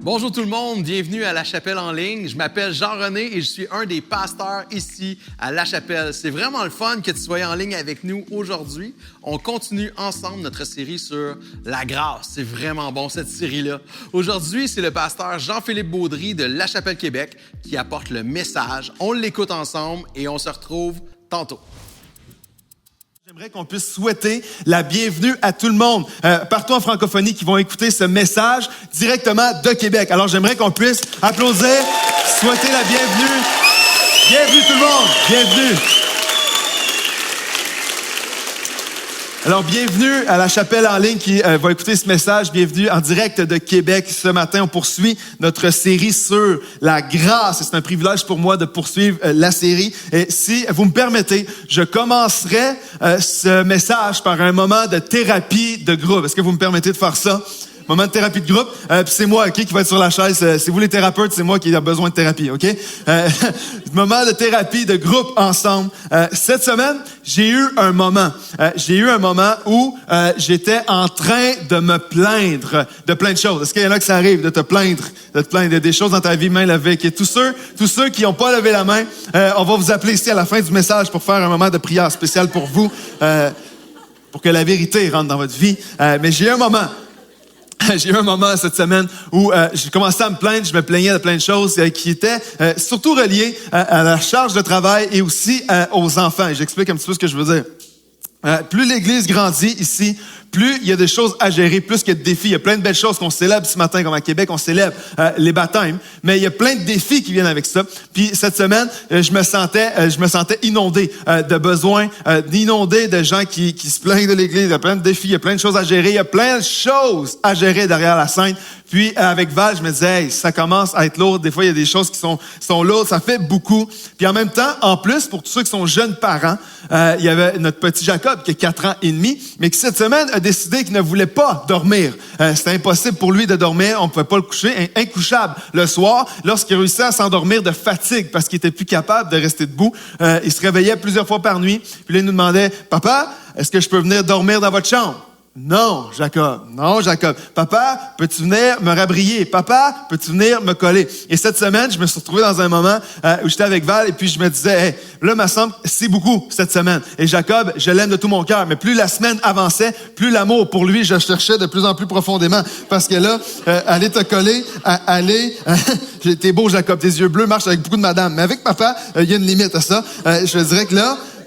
Bonjour tout le monde, bienvenue à La Chapelle en ligne. Je m'appelle Jean-René et je suis un des pasteurs ici à La Chapelle. C'est vraiment le fun que tu sois en ligne avec nous aujourd'hui. On continue ensemble notre série sur la grâce. C'est vraiment bon cette série-là. Aujourd'hui, c'est le pasteur Jean-Philippe Baudry de La Chapelle Québec qui apporte le message. On l'écoute ensemble et on se retrouve tantôt. J'aimerais qu'on puisse souhaiter la bienvenue à tout le monde partout en francophonie qui vont écouter ce message directement de Québec. Alors, j'aimerais qu'on puisse applaudir, souhaiter la bienvenue. Bienvenue tout le monde, bienvenue. Alors, bienvenue à la Chapelle en ligne qui va écouter ce message. Bienvenue en direct de Québec. Ce matin, on poursuit notre série sur la grâce. Et c'est un privilège pour moi de poursuivre la série. Et si vous me permettez, je commencerai ce message par un moment de thérapie de groupe. Est-ce que vous me permettez de faire ça? Moment de thérapie de groupe. Puis c'est moi, qui va être sur la chaise. C'est vous les thérapeutes, c'est moi qui a besoin de thérapie, OK? Moment de thérapie de groupe ensemble. Cette semaine, j'ai eu un moment où j'étais en train de me plaindre de plein de choses. Est-ce qu'il y en a que ça arrive de te plaindre de des choses dans ta vie, main levée? Et tous ceux qui n'ont pas levé la main, on va vous appeler ici à la fin du message pour faire un moment de prière spécial pour vous, pour que la vérité rentre dans votre vie. Mais j'ai eu un moment cette semaine où j'ai commencé à me plaindre, je me plaignais de plein de choses qui étaient surtout reliées à la charge de travail et aussi aux enfants. Et j'explique un petit peu ce que je veux dire. Plus l'Église grandit ici, plus il y a des choses à gérer, plus qu'il y a de défis. Il y a plein de belles choses qu'on célèbre ce matin, comme à Québec, on célèbre les baptêmes. Mais il y a plein de défis qui viennent avec ça. Puis cette semaine, je me sentais inondé de besoins, d'inondé de gens qui se plaignent de l'Église. Il y a plein de défis, il y a plein de choses à gérer. Il y a plein de choses à gérer derrière la scène. Puis avec Val, je me disais, hey, ça commence à être lourd. Des fois, il y a des choses qui sont lourdes. Ça fait beaucoup. Puis en même temps, en plus, pour tous ceux qui sont jeunes parents, il y avait notre petit Jacob qui a 4 ans et demi, mais qui cette semaine a décidé qu'il ne voulait pas dormir. C'était impossible pour lui de dormir. On ne pouvait pas le coucher. Incouchable le soir. Lorsqu'il réussissait à s'endormir de fatigue parce qu'il était plus capable de rester debout, il se réveillait plusieurs fois par nuit. Puis là, il nous demandait, « Papa, est-ce que je peux venir dormir dans votre chambre? » Non, Jacob. Papa, peux-tu venir me rabrier? Papa, peux-tu venir me coller? Et cette semaine, je me suis retrouvé dans un moment où j'étais avec Val et puis je me disais, hey, là, me semble, c'est beaucoup cette semaine. Et Jacob, je l'aime de tout mon cœur. Mais plus la semaine avançait, plus l'amour pour lui, je cherchais de plus en plus profondément. Parce que là, aller te coller, t'es beau, Jacob, tes yeux bleus marchent avec beaucoup de madame. Mais avec papa, il y a une limite à ça. Je dirais que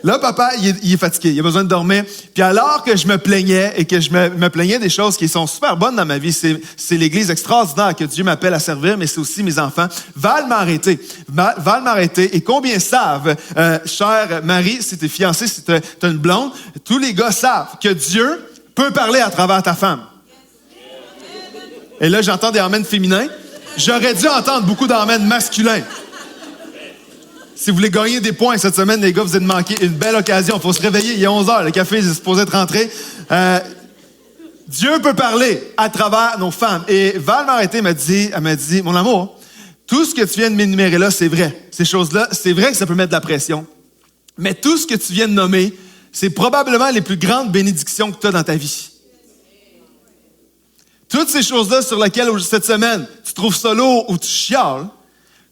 Là, papa, il est fatigué, il a besoin de dormir. Puis alors que je me plaignais et que je me plaignais des choses qui sont super bonnes dans ma vie, c'est l'Église extraordinaire que Dieu m'appelle à servir, mais c'est aussi mes enfants. Val m'a arrêté. Et combien savent, chère Marie, si t'es fiancée, si t'as une blonde, tous les gars savent que Dieu peut parler à travers ta femme. Et là, j'entends des amens féminins. J'aurais dû entendre beaucoup d'amens masculins. Si vous voulez gagner des points cette semaine, les gars, vous êtes manqué une belle occasion. Il faut se réveiller, il est 11h, le café est supposé être rentré. Dieu peut parler à travers nos femmes. Et Val m'a arrêté, elle m'a dit, mon amour, tout ce que tu viens de m'énumérer là, c'est vrai. Ces choses-là, c'est vrai que ça peut mettre de la pression. Mais tout ce que tu viens de nommer, c'est probablement les plus grandes bénédictions que tu as dans ta vie. Toutes ces choses-là sur lesquelles cette semaine, tu trouves ça lourd ou tu chiales,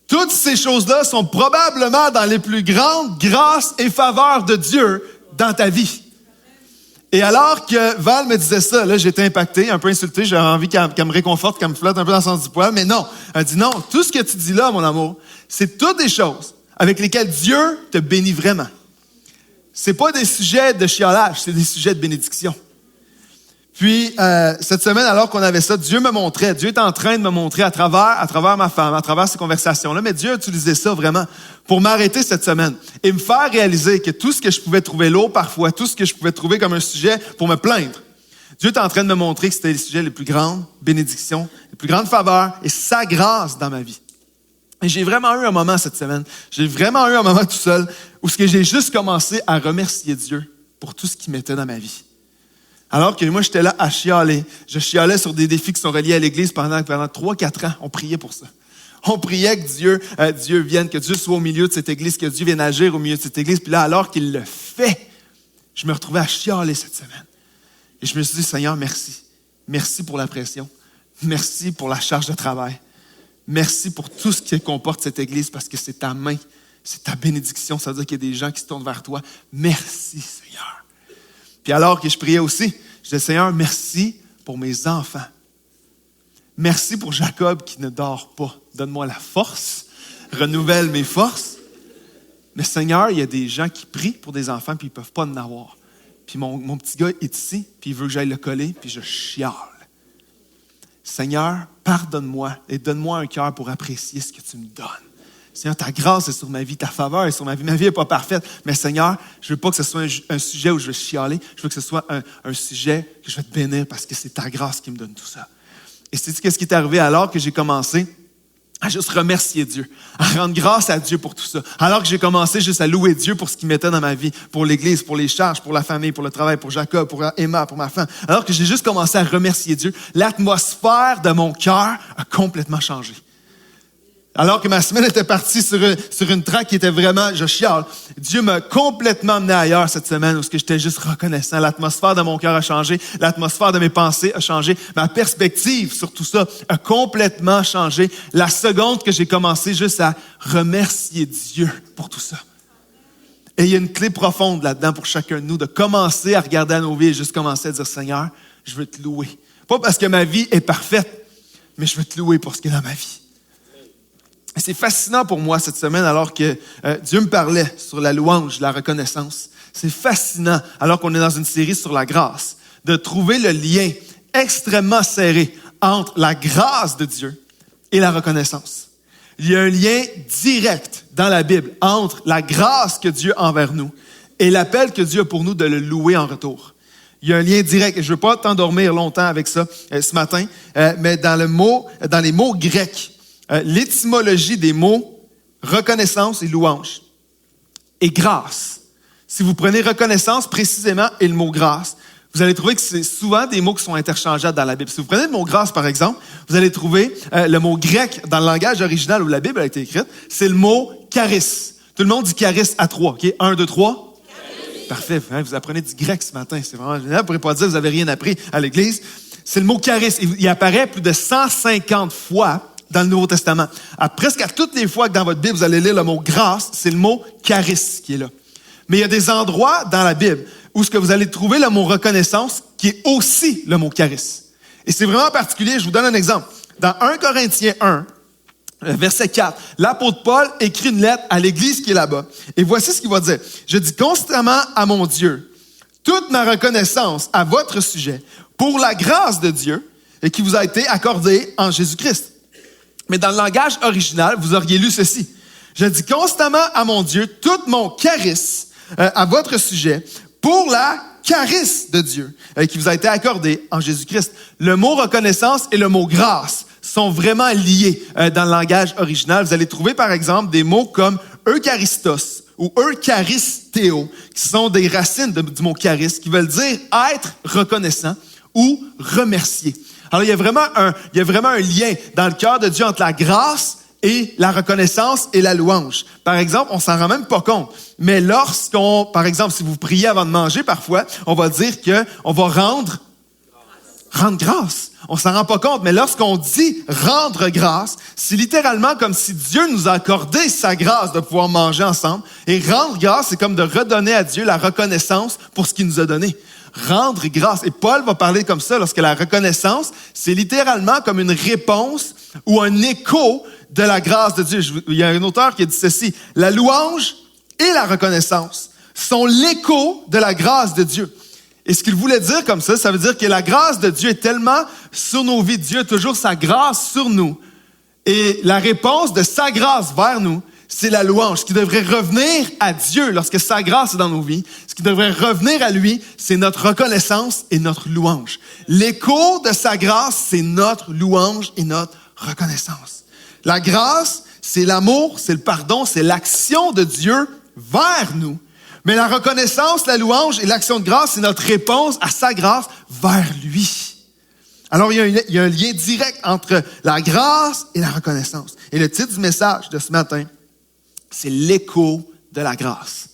toutes ces choses-là sont probablement dans les plus grandes grâces et faveurs de Dieu dans ta vie. Et alors que Val me disait ça, là, j'étais impacté, un peu insulté, j'avais envie qu'elle me réconforte, qu'elle me flotte un peu dans le sens du poil, mais non. Elle dit non, tout ce que tu dis là, mon amour, c'est toutes des choses avec lesquelles Dieu te bénit vraiment. C'est pas des sujets de chiolage, c'est des sujets de bénédiction. Puis, cette semaine, alors qu'on avait ça, Dieu est en train de me montrer à travers ma femme, à travers ces conversations-là, mais Dieu a utilisé ça vraiment pour m'arrêter cette semaine et me faire réaliser que tout ce que je pouvais trouver lourd parfois, tout ce que je pouvais trouver comme un sujet pour me plaindre, Dieu est en train de me montrer que c'était les sujets les plus grandes bénédictions, les plus grandes faveurs et sa grâce dans ma vie. Et j'ai vraiment eu un moment cette semaine, j'ai vraiment eu un moment tout seul où j'ai juste commencé à remercier Dieu pour tout ce qu'il mettait dans ma vie. Alors que moi, j'étais là à chialer. Je chialais sur des défis qui sont reliés à l'Église pendant 3-4 ans. On priait pour ça. On priait que Dieu vienne, que Dieu soit au milieu de cette Église, que Dieu vienne agir au milieu de cette Église. Puis là, alors qu'il le fait, je me retrouvais à chialer cette semaine. Et je me suis dit, Seigneur, merci. Merci pour la pression. Merci pour la charge de travail. Merci pour tout ce qui comporte cette Église parce que c'est ta main, c'est ta bénédiction. Ça veut dire qu'il y a des gens qui se tournent vers toi. Merci, Seigneur. Puis alors que je priais aussi, je disais, Seigneur, merci pour mes enfants. Merci pour Jacob qui ne dort pas. Donne-moi la force, renouvelle mes forces. Mais Seigneur, il y a des gens qui prient pour des enfants puis ils ne peuvent pas en avoir. Puis mon petit gars est ici, puis il veut que j'aille le coller, puis je chiale. Seigneur, pardonne-moi et donne-moi un cœur pour apprécier ce que tu me donnes. Seigneur, ta grâce est sur ma vie, ta faveur est sur ma vie. Ma vie n'est pas parfaite, mais Seigneur, je ne veux pas que ce soit un sujet où je vais chialer. Je veux que ce soit un sujet que je vais te bénir parce que c'est ta grâce qui me donne tout ça. Et sais-tu qu'est-ce qui est arrivé alors que j'ai commencé à juste remercier Dieu, à rendre grâce à Dieu pour tout ça. Alors que j'ai commencé juste à louer Dieu pour ce qu'il mettait dans ma vie, pour l'Église, pour les charges, pour la famille, pour le travail, pour Jacob, pour Emma, pour ma femme. Alors que j'ai juste commencé à remercier Dieu, l'atmosphère de mon cœur a complètement changé. Alors que ma semaine était partie sur une track qui était vraiment, je chiale, Dieu m'a complètement amené ailleurs cette semaine où j'étais juste reconnaissant. L'atmosphère de mon cœur a changé, l'atmosphère de mes pensées a changé, ma perspective sur tout ça a complètement changé. La seconde que j'ai commencé juste à remercier Dieu pour tout ça. Et il y a une clé profonde là-dedans pour chacun de nous, de commencer à regarder à nos vies et juste commencer à dire, Seigneur, je veux te louer. Pas parce que ma vie est parfaite, mais je veux te louer pour ce qui est dans ma vie. C'est fascinant pour moi cette semaine alors que Dieu me parlait sur la louange, la reconnaissance. C'est fascinant alors qu'on est dans une série sur la grâce, de trouver le lien extrêmement serré entre la grâce de Dieu et la reconnaissance. Il y a un lien direct dans la Bible entre la grâce que Dieu a envers nous et l'appel que Dieu a pour nous de le louer en retour. Il y a un lien direct, et je ne veux pas t'endormir longtemps avec ça ce matin, mais dans les mots grecs, l'étymologie des mots reconnaissance et louange et grâce. Si vous prenez reconnaissance précisément et le mot grâce, vous allez trouver que c'est souvent des mots qui sont interchangeables dans la Bible. Si vous prenez le mot grâce, par exemple, vous allez trouver le mot grec dans le langage original où la Bible a été écrite, c'est le mot charis. Tout le monde dit charis à trois. OK? 1, 2, 3. Charis. Parfait. Vous apprenez du grec ce matin. C'est vraiment génial. Vous ne pourrez pas dire que vous n'avez rien appris à l'Église. C'est le mot charis. Il apparaît plus de 150 fois dans le Nouveau Testament. Presque à toutes les fois que dans votre Bible, vous allez lire le mot grâce, c'est le mot charis qui est là. Mais il y a des endroits dans la Bible où ce que vous allez trouver le mot reconnaissance qui est aussi le mot charis. Et c'est vraiment particulier. Je vous donne un exemple. Dans 1 Corinthiens 1, verset 4, l'apôtre Paul écrit une lettre à l'église qui est là-bas. Et voici ce qu'il va dire. Je dis constamment à mon Dieu toute ma reconnaissance à votre sujet pour la grâce de Dieu et qui vous a été accordée en Jésus-Christ. Mais dans le langage original, vous auriez lu ceci. Je dis constamment à mon Dieu tout mon charis à votre sujet pour la charis de Dieu qui vous a été accordée en Jésus-Christ. Le mot reconnaissance et le mot grâce sont vraiment liés dans le langage original. Vous allez trouver par exemple des mots comme eucharistos ou eucharistéo qui sont des racines du mot charis qui veulent dire être reconnaissant ou remercier. Alors, il y a vraiment un lien dans le cœur de Dieu entre la grâce et la reconnaissance et la louange. Par exemple, on s'en rend même pas compte. Mais par exemple, si vous priez avant de manger, parfois, on va dire qu'on va rendre grâce. On s'en rend pas compte, mais lorsqu'on dit rendre grâce, c'est littéralement comme si Dieu nous a accordé sa grâce de pouvoir manger ensemble. Et rendre grâce, c'est comme de redonner à Dieu la reconnaissance pour ce qu'il nous a donné. Rendre grâce. Et Paul va parler comme ça lorsque la reconnaissance, c'est littéralement comme une réponse ou un écho de la grâce de Dieu. Il y a un auteur qui a dit ceci. La louange et la reconnaissance sont l'écho de la grâce de Dieu. Et ce qu'il voulait dire comme ça veut dire que la grâce de Dieu est tellement sur nos vies. Dieu a toujours sa grâce sur nous. Et la réponse de sa grâce vers nous, c'est la louange. Ce qui devrait revenir à Dieu lorsque sa grâce est dans nos vies, ce qui devrait revenir à lui, c'est notre reconnaissance et notre louange. L'écho de sa grâce, c'est notre louange et notre reconnaissance. La grâce, c'est l'amour, c'est le pardon, c'est l'action de Dieu vers nous. Mais la reconnaissance, la louange et l'action de grâce, c'est notre réponse à sa grâce vers lui. Alors, il y a un lien direct entre la grâce et la reconnaissance. Et le titre du message de ce matin, c'est l'écho de la grâce.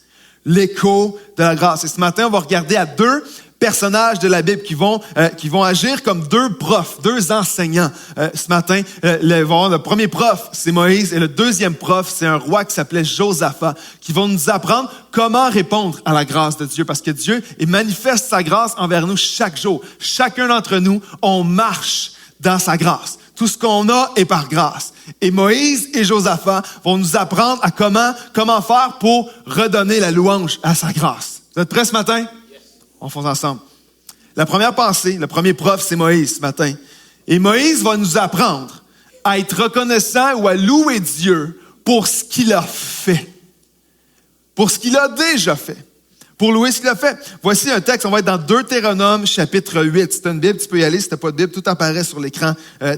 L'écho de la grâce. Et ce matin, on va regarder à deux personnages de la Bible qui vont agir comme deux profs, deux enseignants. Ce matin, le premier prof, c'est Moïse, et le deuxième prof, c'est un roi qui s'appelait Josaphat, qui vont nous apprendre comment répondre à la grâce de Dieu, parce que Dieu, il manifeste sa grâce envers nous chaque jour. Chacun d'entre nous, on marche dans sa grâce. Tout ce qu'on a est par grâce. Et Moïse et Josaphat vont nous apprendre à comment faire pour redonner la louange à sa grâce. Vous êtes prêts ce matin? Yes. On fait ensemble. La première pensée, le premier prof, c'est Moïse ce matin. Et Moïse va nous apprendre à être reconnaissant ou à louer Dieu pour ce qu'il a fait. Pour ce qu'il a déjà fait. Pour louer ce qu'il a fait. Voici un texte, on va être dans Deutéronome, chapitre 8. Si tu as une Bible, tu peux y aller. Si tu n'as pas de Bible, tout apparaît sur l'écran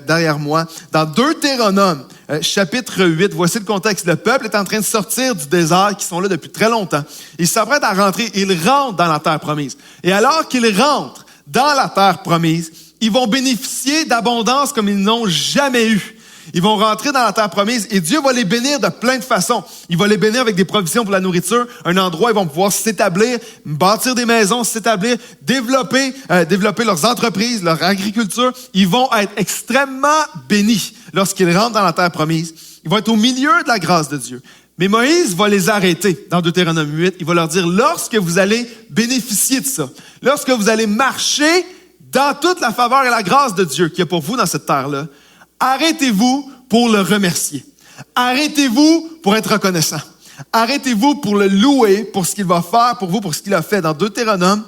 derrière moi. Dans Deutéronome, chapitre 8, voici le contexte. Le peuple est en train de sortir du désert, qui sont là depuis très longtemps. Ils s'apprêtent à rentrer. Ils rentrent dans la terre promise. Et alors qu'ils rentrent dans la terre promise, ils vont bénéficier d'abondance comme ils n'ont jamais eu. Ils vont rentrer dans la terre promise et Dieu va les bénir de plein de façons. Il va les bénir avec des provisions pour la nourriture, un endroit où ils vont pouvoir s'établir, bâtir des maisons, s'établir, développer leurs entreprises, leur agriculture. Ils vont être extrêmement bénis lorsqu'ils rentrent dans la terre promise. Ils vont être au milieu de la grâce de Dieu. Mais Moïse va les arrêter dans Deutéronome 8. Il va leur dire, lorsque vous allez bénéficier de ça, lorsque vous allez marcher dans toute la faveur et la grâce de Dieu qu'il y a pour vous dans cette terre-là, arrêtez-vous pour le remercier. Arrêtez-vous pour être reconnaissant. Arrêtez-vous pour le louer pour ce qu'il va faire pour vous, pour ce qu'il a fait. Dans Deutéronome,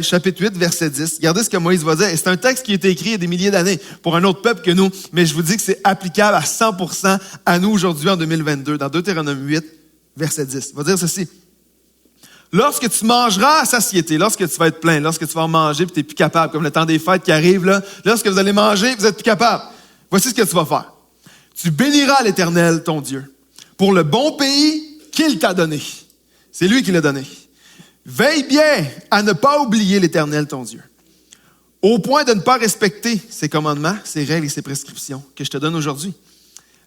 chapitre 8, verset 10, regardez ce que Moïse va dire. Et c'est un texte qui a été écrit il y a des milliers d'années pour un autre peuple que nous, mais je vous dis que c'est applicable à 100% à nous aujourd'hui en 2022. Dans Deutéronome 8, verset 10, il va dire ceci. Lorsque tu mangeras à satiété, lorsque tu vas être plein, lorsque tu vas manger et tu n'es plus capable, comme le temps des fêtes qui arrive, là, lorsque vous allez manger, vous êtes plus capable. Voici ce que tu vas faire. Tu béniras l'Éternel, ton Dieu, pour le bon pays qu'il t'a donné. C'est lui qui l'a donné. Veille bien à ne pas oublier l'Éternel, ton Dieu, au point de ne pas respecter ses commandements, ses règles et ses prescriptions que je te donne aujourd'hui.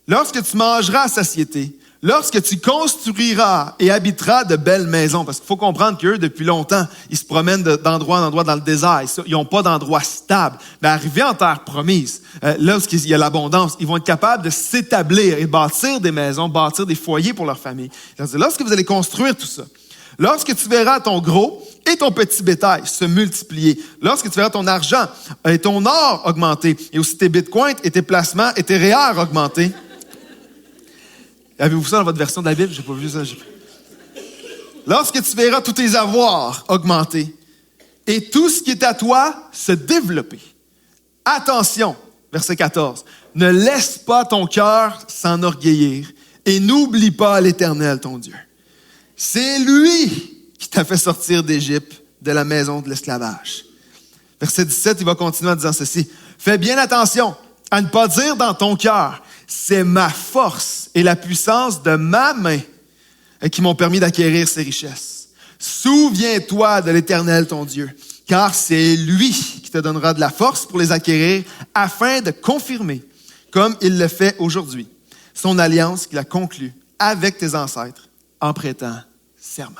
Lorsque tu mangeras à satiété, lorsque tu construiras et habiteras de belles maisons, parce qu'il faut comprendre qu'eux, depuis longtemps, ils se promènent d'endroit en endroit dans le désert. Ils n'ont pas d'endroit stable. Mais arrivés en terre promise, lorsqu'il y a l'abondance, ils vont être capables de s'établir et bâtir des maisons, bâtir des foyers pour leur famille. Lorsque vous allez construire tout ça, lorsque tu verras ton gros et ton petit bétail se multiplier, lorsque tu verras ton argent et ton or augmenter, et aussi tes bitcoins et tes placements et tes REER augmenter, avez-vous ça dans votre version de la Bible? J'ai pas vu ça. Lorsque tu verras tous tes avoirs augmenter et tout ce qui est à toi se développer. Attention, verset 14. Ne laisse pas ton cœur s'enorgueillir et n'oublie pas l'Éternel, ton Dieu. C'est lui qui t'a fait sortir d'Égypte, de la maison de l'esclavage. Verset 17, il va continuer en disant ceci. Fais bien attention à ne pas dire dans ton cœur, c'est ma force et la puissance de ma main qui m'ont permis d'acquérir ces richesses. Souviens-toi de l'Éternel, ton Dieu, car c'est lui qui te donnera de la force pour les acquérir afin de confirmer, comme il le fait aujourd'hui, son alliance qu'il a conclue avec tes ancêtres en prêtant serment.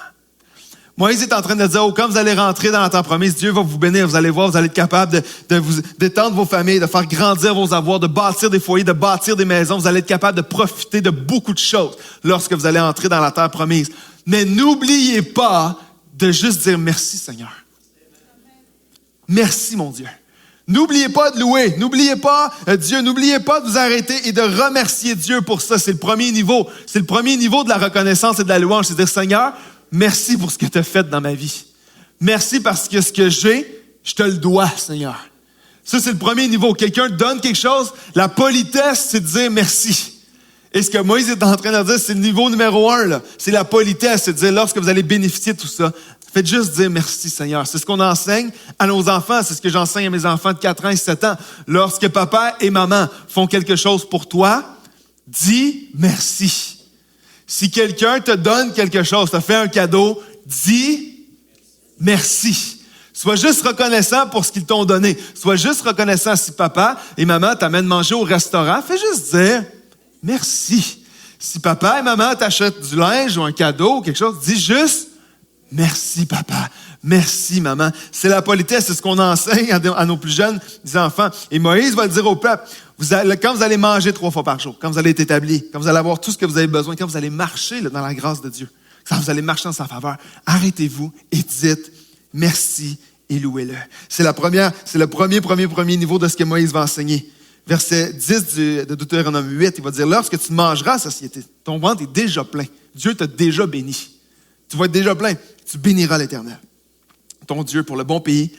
Moïse est en train de dire, quand vous allez rentrer dans la terre promise, Dieu va vous bénir. Vous allez voir, vous allez être capable de vous d'étendre vos familles, de faire grandir vos avoirs, de bâtir des foyers, de bâtir des maisons. Vous allez être capable de profiter de beaucoup de choses lorsque vous allez entrer dans la terre promise. Mais n'oubliez pas de juste dire merci, Seigneur. Merci, mon Dieu. N'oubliez pas de louer. N'oubliez pas Dieu. N'oubliez pas de vous arrêter et de remercier Dieu pour ça. C'est le premier niveau. C'est le premier niveau de la reconnaissance et de la louange. C'est de dire, Seigneur, merci pour ce que tu as fait dans ma vie. Merci parce que ce que j'ai, je te le dois, Seigneur. Ça, c'est le premier niveau. Quelqu'un te donne quelque chose, la politesse, c'est de dire merci. Et ce que Moïse est en train de dire, c'est le niveau numéro 1, là. C'est la politesse, c'est de dire, lorsque vous allez bénéficier de tout ça, faites juste dire merci, Seigneur. C'est ce qu'on enseigne à nos enfants. C'est ce que j'enseigne à mes enfants de 4 ans et 7 ans. Lorsque papa et maman font quelque chose pour toi, dis merci. Si quelqu'un te donne quelque chose, te fait un cadeau, dis merci. Sois juste reconnaissant pour ce qu'ils t'ont donné. Sois juste reconnaissant si papa et maman t'amènent manger au restaurant. Fais juste dire merci. Si papa et maman t'achètent du linge ou un cadeau ou quelque chose, dis juste Merci, papa. Merci, maman. C'est la politesse, c'est ce qu'on enseigne à nos plus jeunes enfants. Et Moïse va le dire au peuple, quand vous allez manger 3 fois par jour, quand vous allez être établi, quand vous allez avoir tout ce que vous avez besoin, quand vous allez marcher dans la grâce de Dieu, quand vous allez marcher en sa faveur, arrêtez-vous et dites merci et louez-le. C'est le premier niveau de ce que Moïse va enseigner. Verset 10 de Deutéronome 8, il va dire, lorsque tu mangeras, satiété, ton ventre est déjà plein. Dieu t'a déjà béni. Tu vas être déjà plein. Tu béniras l'Éternel, ton Dieu, pour le bon pays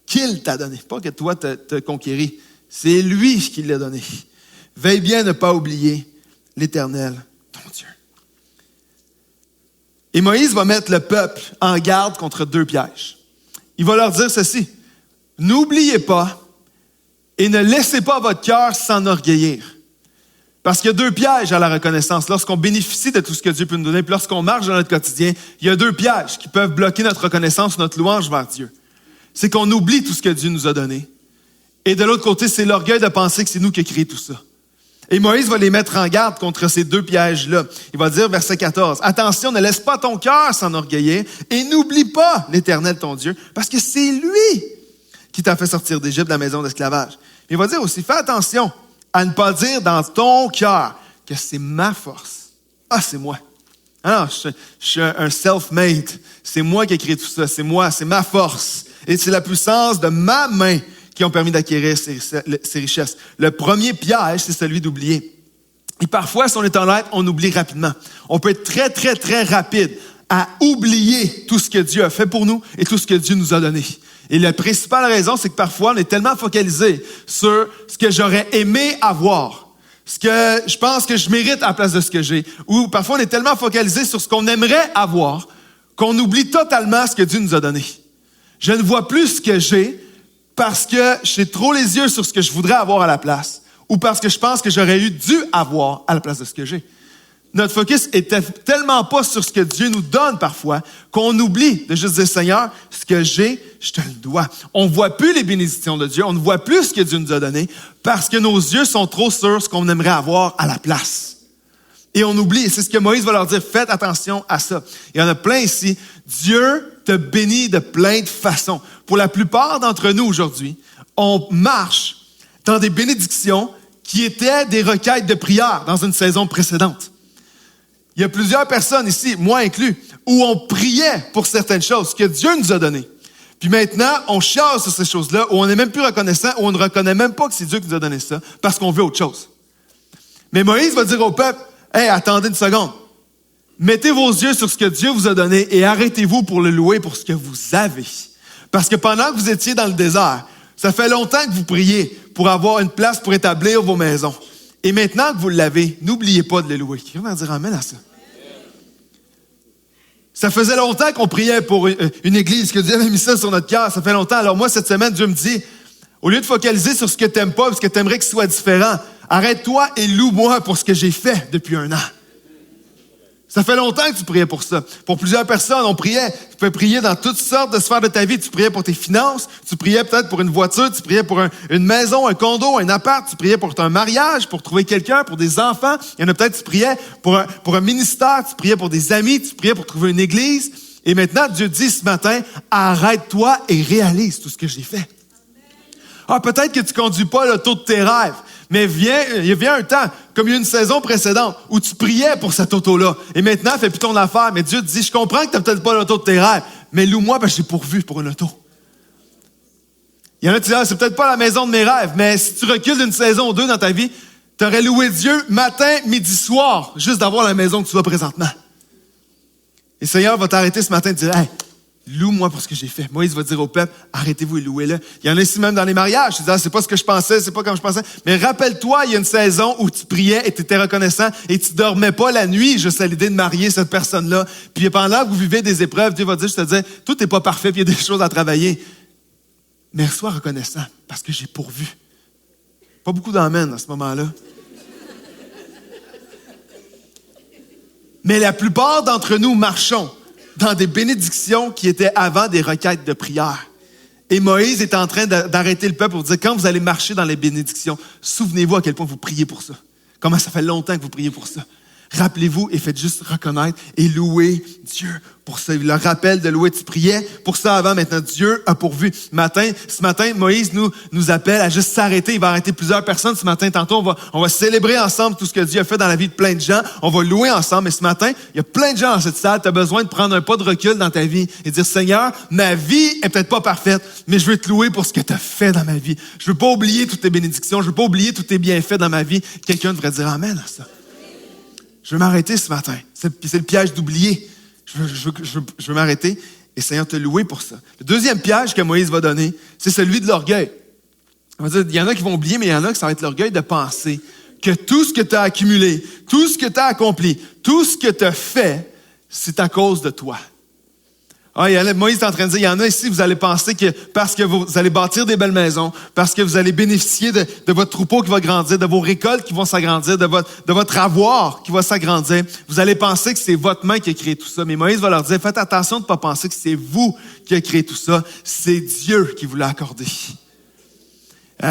qu'il t'a donné. Pas que toi te conquéris. C'est lui qui l'a donné. Veille bien à ne pas oublier l'Éternel, ton Dieu. Et Moïse va mettre le peuple en garde contre 2 pièges. Il va leur dire ceci. N'oubliez pas et ne laissez pas votre cœur s'enorgueillir. Parce qu'il y a 2 pièges à la reconnaissance. Lorsqu'on bénéficie de tout ce que Dieu peut nous donner, puis lorsqu'on marche dans notre quotidien, il y a 2 pièges qui peuvent bloquer notre reconnaissance, notre louange vers Dieu. C'est qu'on oublie tout ce que Dieu nous a donné. Et de l'autre côté, c'est l'orgueil de penser que c'est nous qui avons créé tout ça. Et Moïse va les mettre en garde contre ces 2 pièges-là. Il va dire, verset 14, « Attention, ne laisse pas ton cœur s'enorgueillir et n'oublie pas l'Éternel ton Dieu, parce que c'est lui qui t'a fait sortir d'Égypte, de la maison d'esclavage. » Il va dire aussi, fais attention à ne pas dire dans ton cœur que c'est ma force. Ah, c'est moi. Ah non, je suis un self-made. C'est moi qui ai créé tout ça. C'est moi, c'est ma force. Et c'est la puissance de ma main qui ont permis d'acquérir ces richesses. Le premier piège, c'est celui d'oublier. Et parfois, si on est honnête, on oublie rapidement. On peut être très, très, très rapide à oublier tout ce que Dieu a fait pour nous et tout ce que Dieu nous a donné. Et la principale raison, c'est que parfois, on est tellement focalisé sur ce que j'aurais aimé avoir, ce que je pense que je mérite à la place de ce que j'ai, ou parfois, on est tellement focalisé sur ce qu'on aimerait avoir qu'on oublie totalement ce que Dieu nous a donné. Je ne vois plus ce que j'ai parce que j'ai trop les yeux sur ce que je voudrais avoir à la place, ou parce que je pense que j'aurais dû avoir à la place de ce que j'ai. Notre focus est tellement pas sur ce que Dieu nous donne parfois qu'on oublie de juste dire, Seigneur, ce que j'ai, je te le dois. On ne voit plus les bénédictions de Dieu, on ne voit plus ce que Dieu nous a donné parce que nos yeux sont trop sur ce qu'on aimerait avoir à la place. Et on oublie, et c'est ce que Moïse va leur dire, faites attention à ça. Il y en a plein ici. Dieu te bénit de plein de façons. Pour la plupart d'entre nous aujourd'hui, on marche dans des bénédictions qui étaient des requêtes de prière dans une saison précédente. Il y a plusieurs personnes ici, moi inclus, où on priait pour certaines choses que Dieu nous a données. Puis maintenant, on chiale sur ces choses-là, où on n'est même plus reconnaissant, où on ne reconnaît même pas que c'est Dieu qui nous a donné ça, parce qu'on veut autre chose. Mais Moïse va dire au peuple, « Hey, attendez une seconde. Mettez vos yeux sur ce que Dieu vous a donné et arrêtez-vous pour le louer pour ce que vous avez. » Parce que pendant que vous étiez dans le désert, ça fait longtemps que vous priez pour avoir une place pour établir vos maisons. Et maintenant que vous l'avez, n'oubliez pas de le louer. Qui va dire amen à ça? Ça faisait longtemps qu'on priait pour une église, que Dieu avait mis ça sur notre cœur. Ça fait longtemps. Alors moi, cette semaine, Dieu me dit, au lieu de focaliser sur ce que tu n'aimes pas, parce que tu aimerais qu'il soit différent, arrête-toi et loue-moi pour ce que j'ai fait depuis 1 an. Ça fait longtemps que tu priais pour ça. Pour plusieurs personnes, on priait. Tu peux prier dans toutes sortes de sphères de ta vie. Tu priais pour tes finances, tu priais peut-être pour une voiture, tu priais pour une maison, un condo, un appart, tu priais pour un mariage, pour trouver quelqu'un, pour des enfants. Il y en a peut-être, tu priais pour un ministère, tu priais pour des amis, tu priais pour trouver une église. Et maintenant, Dieu dit ce matin, arrête-toi et réalise tout ce que j'ai fait. Ah, peut-être que tu conduis pas l'auto de tes rêves. Mais il vient un temps, comme il y a une saison précédente, où tu priais pour cette auto-là. Et maintenant, fais plus ton affaire. Mais Dieu te dit, je comprends que tu n'as peut-être pas l'auto de tes rêves, mais loue-moi parce que j'ai pourvu pour une auto. Il y en a qui disent, c'est peut-être pas la maison de mes rêves, mais si tu recules d'une saison ou 2 dans ta vie, tu aurais loué Dieu matin, midi, soir, juste d'avoir la maison que tu as présentement. Et le Seigneur va t'arrêter ce matin et te dire, hey, loue-moi pour ce que j'ai fait. Moïse va dire au peuple, arrêtez-vous et louez-le. Il y en a ici même dans les mariages. Tu dis, c'est pas ce que je pensais, c'est pas comme je pensais. Mais rappelle-toi, il y a une saison où tu priais et tu étais reconnaissant et tu dormais pas la nuit juste à l'idée de marier cette personne-là. Puis pendant que vous vivez des épreuves, Dieu va dire, je te dis, tout n'est pas parfait, puis il y a des choses à travailler. Mais sois reconnaissant parce que j'ai pourvu. Pas beaucoup d'amen à ce moment-là. Mais la plupart d'entre nous marchons dans des bénédictions qui étaient avant des requêtes de prière. Et Moïse est en train d'arrêter le peuple pour dire, quand vous allez marcher dans les bénédictions, souvenez-vous à quel point vous priez pour ça. Comment ça fait longtemps que vous priez pour ça. Rappelez-vous et faites juste reconnaître et louer Dieu pour ça. Il leur rappelle de louer. Tu priais pour ça avant, maintenant Dieu a pourvu. Ce matin, Moïse nous appelle à juste s'arrêter. Il va arrêter plusieurs personnes ce matin. Tantôt, on va célébrer ensemble tout ce que Dieu a fait dans la vie de plein de gens. On va louer ensemble. Mais ce matin, il y a plein de gens dans cette salle. Tu as besoin de prendre un pas de recul dans ta vie et dire, Seigneur, ma vie est peut-être pas parfaite, mais je veux te louer pour ce que tu as fait dans ma vie. Je veux pas oublier toutes tes bénédictions. Je veux pas oublier tous tes bienfaits dans ma vie. Quelqu'un devrait dire amen à ça. Je veux m'arrêter ce matin. C'est le piège d'oublier. Je veux m'arrêter et Seigneur te louer pour ça. Le deuxième piège que Moïse va donner, c'est celui de l'orgueil. On va dire, il y en a qui vont oublier, mais il y en a qui ça va être l'orgueil de penser que tout ce que tu as accumulé, tout ce que tu as accompli, tout ce que tu as fait, c'est à cause de toi. Moïse est en train de dire, il y en a ici, vous allez penser que parce que vous allez bâtir des belles maisons, parce que vous allez bénéficier de votre troupeau qui va grandir, de vos récoltes qui vont s'agrandir, de votre avoir qui va s'agrandir, vous allez penser que c'est votre main qui a créé tout ça. Mais Moïse va leur dire, faites attention de ne pas penser que c'est vous qui avez créé tout ça, c'est Dieu qui vous l'a accordé.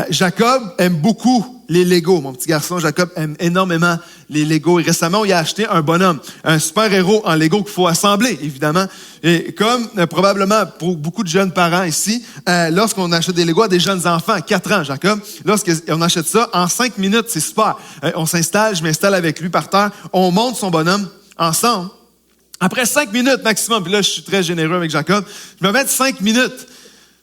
Jacob aime beaucoup les Legos. Mon petit garçon, Jacob, aime énormément les Legos. Et récemment, il a acheté un bonhomme, un super-héros en Lego qu'il faut assembler, évidemment. Et comme probablement pour beaucoup de jeunes parents ici, lorsqu'on achète des Legos à des jeunes enfants, 4 ans, Jacob, lorsqu'on achète ça, en 5 minutes, c'est super. On s'installe, je m'installe avec lui par terre, on monte son bonhomme ensemble. Après 5 minutes maximum, puis là, je suis très généreux avec Jacob, je vais mettre 5 minutes.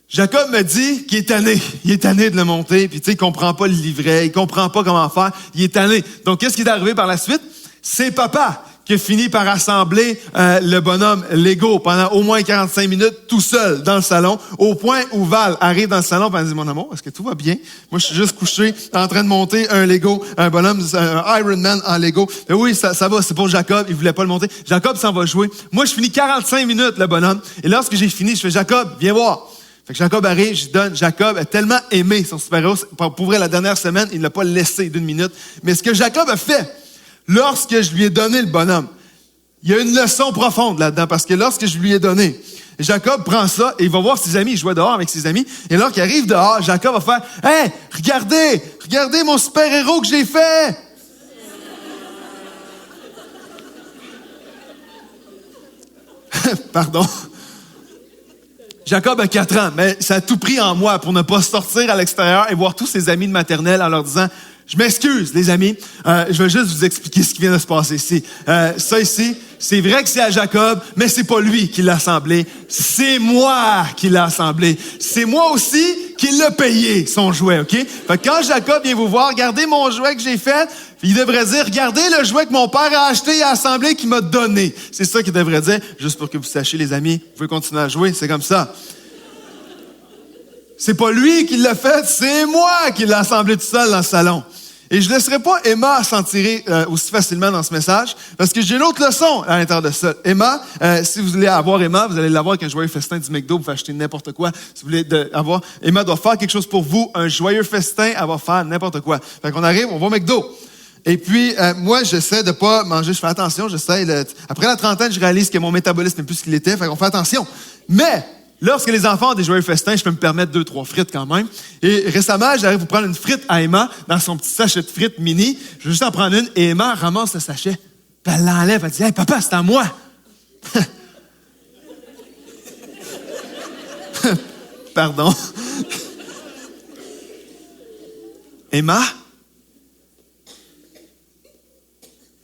Jacob me dit qu'il est tanné. Il est tanné de le monter, puis tu sais, il comprend pas le livret, il comprend pas comment faire, il est tanné. Donc, qu'est-ce qui est arrivé par la suite? C'est papa qui a fini par assembler le bonhomme Lego pendant au moins 45 minutes tout seul dans le salon, au point où Val arrive dans le salon et elle dit, mon amour, est-ce que tout va bien? Moi, je suis juste couché en train de monter un Lego, un bonhomme, un Iron Man en Lego. Et oui, ça va, c'est pour Jacob, il voulait pas le monter. Jacob s'en va jouer. Moi, je finis 45 minutes, le bonhomme. Et lorsque j'ai fini, je fais, Jacob, viens voir. Fait que Jacob arrive, je donne. Jacob a tellement aimé son super-héros. Pour vrai, la dernière semaine, il ne l'a pas laissé d'une minute. Mais ce que Jacob a fait, lorsque je lui ai donné le bonhomme, il y a une leçon profonde là-dedans, parce que lorsque je lui ai donné, Jacob prend ça et il va voir ses amis. Il jouait dehors avec ses amis. Et lorsqu'il arrive dehors, Jacob va faire, « Hey, regardez mon super-héros que j'ai fait! » Pardon. Jacob a 4 ans, mais ça a tout pris en moi pour ne pas sortir à l'extérieur et voir tous ses amis de maternelle en leur disant, je m'excuse, les amis, je vais juste vous expliquer ce qui vient de se passer ici. Ça ici, c'est vrai que c'est à Jacob, mais c'est pas lui qui l'a assemblé, c'est moi qui l'a assemblé. C'est moi aussi qui l'a payé, son jouet, OK? Fait que quand Jacob vient vous voir, regardez mon jouet que j'ai fait, il devrait dire, regardez le jouet que mon père a acheté et assemblé qu'il m'a donné. C'est ça qu'il devrait dire, juste pour que vous sachiez, les amis, vous pouvez continuer à jouer, c'est comme ça. C'est pas lui qui l'a fait, c'est moi qui l'ai assemblé tout seul dans le salon. Et je ne laisserai pas Emma s'en tirer aussi facilement dans ce message, parce que j'ai une autre leçon à l'intérieur de ça. Emma, si vous voulez avoir Emma, vous allez l'avoir avec un joyeux festin du McDo, vous pouvez acheter n'importe quoi. Si vous voulez avoir, Emma doit faire quelque chose pour vous, un joyeux festin, elle va faire n'importe quoi. Fait qu'on arrive, on va au McDo. Et puis, moi, j'essaie de pas manger, je fais attention, après la trentaine, je réalise que mon métabolisme n'est plus ce qu'il était, fait qu'on fait attention. Mais, lorsque les enfants ont des joyeux festins, je peux me permettre 2-3 frites quand même. Et récemment, j'arrive à prendre une frite à Emma dans son petit sachet de frites mini. Je vais juste en prendre une et Emma ramasse le sachet. Puis elle l'enlève, elle dit, « Hey, papa, c'est à moi! » Pardon. Emma,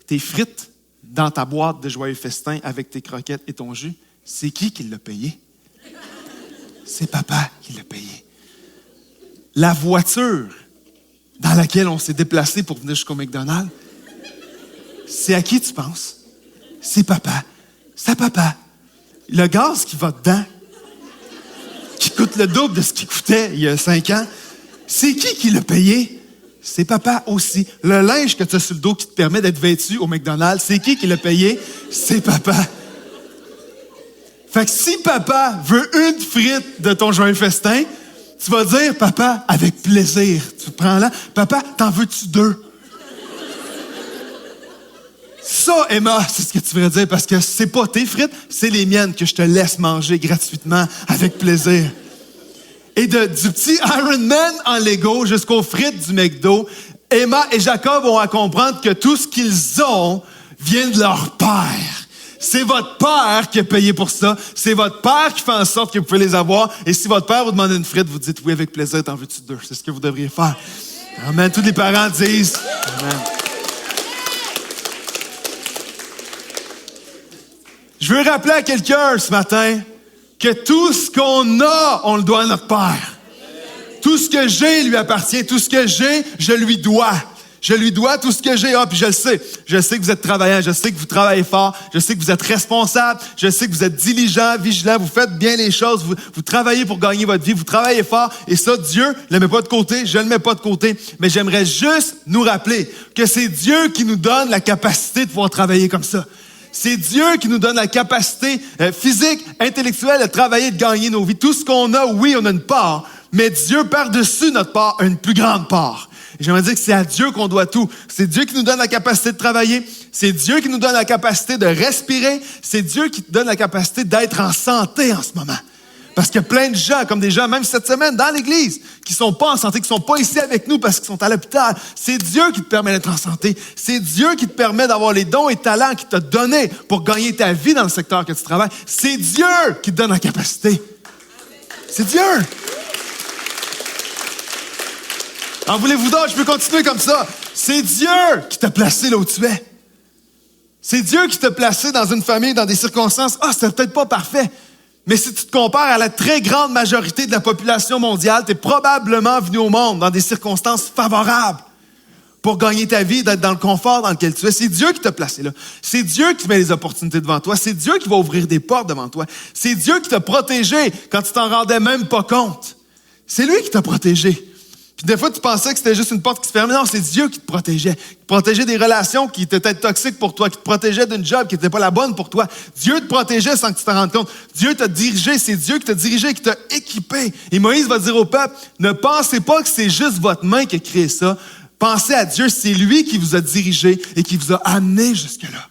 tes frites dans ta boîte de joyeux festin avec tes croquettes et ton jus, c'est qui l'a payé? C'est papa qui l'a payé. La voiture dans laquelle on s'est déplacé pour venir jusqu'au McDonald's, c'est à qui tu penses? C'est papa. C'est à papa. Le gaz qui va dedans, qui coûte le double de ce qu'il coûtait il y a 5 ans, c'est qui l'a payé? C'est papa aussi. Le linge que tu as sur le dos qui te permet d'être vêtu au McDonald's, c'est qui l'a payé? C'est papa. Fait que si papa veut une frite de ton joyeux festin, tu vas dire, papa, avec plaisir. Tu prends là. Papa, t'en veux-tu 2? Ça, Emma, c'est ce que tu devrais dire, parce que c'est pas tes frites, c'est les miennes que je te laisse manger gratuitement, avec plaisir. Et du petit Iron Man en Lego jusqu'aux frites du McDo, Emma et Jacob vont à comprendre que tout ce qu'ils ont viennent de leur Père. C'est votre Père qui a payé pour ça. C'est votre Père qui fait en sorte que vous pouvez les avoir. Et si votre Père vous demande une frite, vous dites oui avec plaisir, t'en veux-tu deux? C'est ce que vous devriez faire. Amen. Tous les parents disent amen. Je veux rappeler à quelqu'un ce matin que tout ce qu'on a, on le doit à notre Père. Tout ce que j'ai lui appartient. Tout ce que j'ai, je lui dois. Je lui dois tout ce que j'ai. Puis je le sais. Je sais que vous êtes travaillant. Je sais que vous travaillez fort. Je sais que vous êtes responsable. Je sais que vous êtes diligent, vigilant. Vous faites bien les choses. Vous travaillez pour gagner votre vie. Vous travaillez fort. Et ça, Dieu ne le met pas de côté. Je ne le mets pas de côté. Mais j'aimerais juste nous rappeler que c'est Dieu qui nous donne la capacité de pouvoir travailler comme ça. C'est Dieu qui nous donne la capacité physique, intellectuelle de travailler, de gagner nos vies. Tout ce qu'on a, oui, on a une part. Mais Dieu, par-dessus notre part, a une plus grande part. Et j'aimerais dire que c'est à Dieu qu'on doit tout. C'est Dieu qui nous donne la capacité de travailler. C'est Dieu qui nous donne la capacité de respirer. C'est Dieu qui nous donne la capacité d'être en santé en ce moment. Parce qu'il y a plein de gens, comme des gens, même cette semaine, dans l'Église, qui sont pas en santé, qui sont pas ici avec nous parce qu'ils sont à l'hôpital. C'est Dieu qui te permet d'être en santé. C'est Dieu qui te permet d'avoir les dons et talents qu'il t'a donnés pour gagner ta vie dans le secteur que tu travailles. C'est Dieu qui te donne la capacité. C'est Dieu. En voulez-vous d'autres? Je peux continuer comme ça. C'est Dieu qui t'a placé là où tu es. C'est Dieu qui t'a placé dans une famille, dans des circonstances. C'était peut-être pas parfait. Mais si tu te compares à la très grande majorité de la population mondiale, tu es probablement venu au monde dans des circonstances favorables pour gagner ta vie, d'être dans le confort dans lequel tu es. C'est Dieu qui t'a placé là. C'est Dieu qui met les opportunités devant toi. C'est Dieu qui va ouvrir des portes devant toi. C'est Dieu qui t'a protégé quand tu t'en rendais même pas compte. C'est lui qui t'a protégé. Puis des fois, tu pensais que c'était juste une porte qui se fermait. Non, c'est Dieu qui te protégeait. Qui te protégeait des relations qui étaient peut-être toxiques pour toi, qui te protégeait d'une job qui n'était pas la bonne pour toi. Dieu te protégeait sans que tu t'en rendes compte. Dieu t'a dirigé. C'est Dieu qui t'a dirigé, qui t'a équipé. Et Moïse va dire au peuple, ne pensez pas que c'est juste votre main qui a créé ça. Pensez à Dieu, c'est lui qui vous a dirigé et qui vous a amené jusque-là.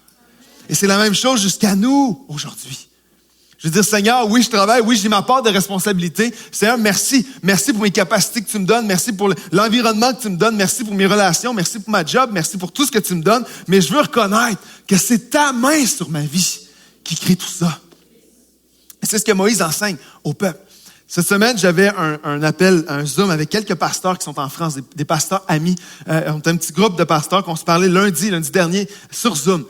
Et c'est la même chose jusqu'à nous aujourd'hui. Je veux dire, Seigneur, oui, je travaille, oui, j'ai ma part de responsabilité. Seigneur, merci. Merci pour mes capacités que tu me donnes. Merci pour l'environnement que tu me donnes. Merci pour mes relations. Merci pour ma job. Merci pour tout ce que tu me donnes. Mais je veux reconnaître que c'est ta main sur ma vie qui crée tout ça. Et c'est ce que Moïse enseigne au peuple. Cette semaine, j'avais un appel, un Zoom avec quelques pasteurs qui sont en France, des pasteurs amis. On était un petit groupe de pasteurs qu'on se parlait lundi dernier sur Zoom.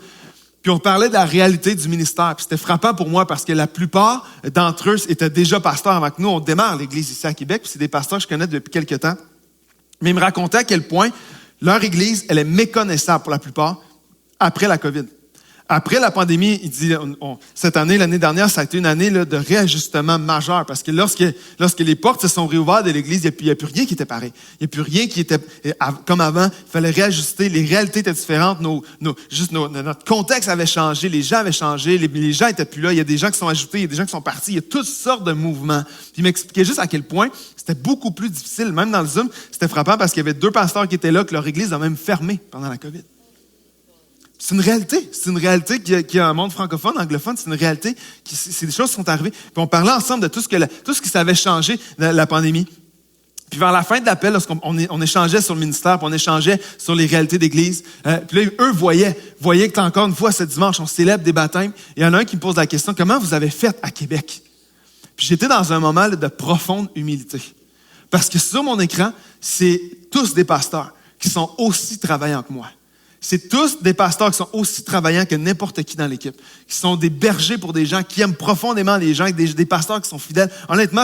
Puis on parlait de la réalité du ministère. Puis c'était frappant pour moi parce que la plupart d'entre eux étaient déjà pasteurs avant que nous. On démarre l'Église ici à Québec. Puis c'est des pasteurs que je connais depuis quelques temps. Mais ils me racontaient à quel point leur Église, elle est méconnaissable pour la plupart après la COVID. Après la pandémie, il dit, cette année, l'année dernière, ça a été une année là, de réajustement majeur parce que lorsque les portes se sont réouvertes de l'Église, il n'y a plus rien qui était pareil. Il n'y a plus rien qui était comme avant. Il fallait réajuster. Les réalités étaient différentes. Notre contexte avait changé. Les gens avaient changé. Les gens étaient plus là. Il y a des gens qui sont ajoutés. Il y a des gens qui sont partis. Il y a toutes sortes de mouvements. Puis il m'expliquait juste à quel point c'était beaucoup plus difficile. Même dans le Zoom, c'était frappant parce qu'il y avait 2 pasteurs qui étaient là, que leur Église a même fermé pendant la COVID. C'est une réalité. C'est une réalité qui a un monde francophone, anglophone. C'est une réalité. C'est des choses qui sont arrivées. Puis on parlait ensemble de tout ce qui s'avait changé dans la pandémie. Puis vers la fin de l'appel, lorsqu'on échangeait sur le ministère, puis on échangeait sur les réalités d'église, puis là, eux voyaient que encore une fois, ce dimanche, on célèbre des baptêmes. Il y en a un qui me pose la question, comment vous avez fait à Québec? Puis j'étais dans un moment là, de profonde humilité. Parce que sur mon écran, c'est tous des pasteurs qui sont aussi travaillants que moi. C'est tous des pasteurs qui sont aussi travaillants que n'importe qui dans l'équipe, qui sont des bergers pour des gens, qui aiment profondément les gens, des pasteurs qui sont fidèles. Honnêtement,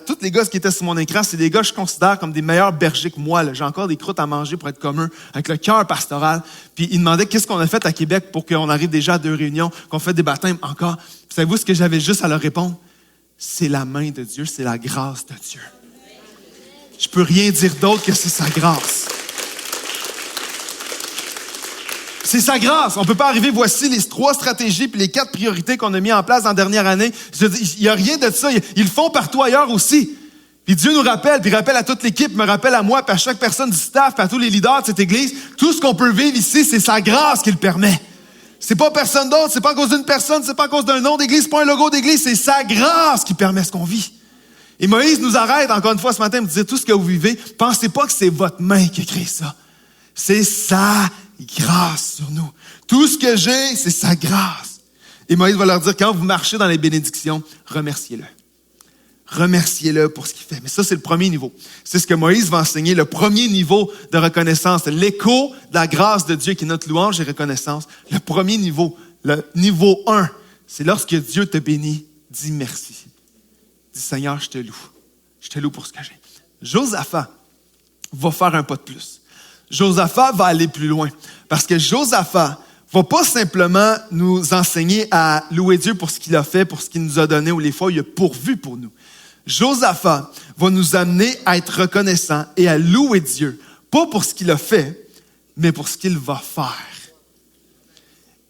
tous les gars qui étaient sur mon écran, c'est des gars que je considère comme des meilleurs bergers que moi. Là. J'ai encore des croûtes à manger pour être comme eux, avec le cœur pastoral. Puis ils demandaient qu'est-ce qu'on a fait à Québec pour qu'on arrive déjà à 2 réunions, qu'on fait des baptêmes encore. Puis savez-vous ce que j'avais juste à leur répondre? C'est la main de Dieu, c'est la grâce de Dieu. Je peux rien dire d'autre que c'est sa grâce. C'est sa grâce. On peut pas arriver, voici les 3 stratégies puis les 4 priorités qu'on a mis en place dans la dernière année. Il y a rien de ça. Ils le font partout ailleurs aussi. Puis Dieu nous rappelle, puis il rappelle à toute l'équipe, me rappelle à moi, puis à chaque personne du staff, puis à tous les leaders de cette église. Tout ce qu'on peut vivre ici, c'est sa grâce qui le permet. C'est pas personne d'autre, c'est pas à cause d'une personne, c'est pas à cause d'un nom d'église, c'est pas un logo d'église, c'est sa grâce qui permet ce qu'on vit. Et Moïse nous arrête encore une fois ce matin, il me disait tout ce que vous vivez, pensez pas que c'est votre main qui a créé ça. C'est sa grâce sur nous. Tout ce que j'ai, c'est sa grâce. Et Moïse va leur dire, quand vous marchez dans les bénédictions, remerciez-le. Remerciez-le pour ce qu'il fait. Mais ça, c'est le premier niveau. C'est ce que Moïse va enseigner, le premier niveau de reconnaissance. L'écho de la grâce de Dieu qui est notre louange et reconnaissance. Le premier niveau, le niveau 1, c'est lorsque Dieu te bénit, dis merci. Dis Seigneur, je te loue. Je te loue pour ce que j'ai. Josaphat va faire un pas de plus. Josaphat va aller plus loin. Parce que Josaphat va pas simplement nous enseigner à louer Dieu pour ce qu'il a fait, pour ce qu'il nous a donné, ou les fois où il a pourvu pour nous. Josaphat va nous amener à être reconnaissants et à louer Dieu, pas pour ce qu'il a fait, mais pour ce qu'il va faire.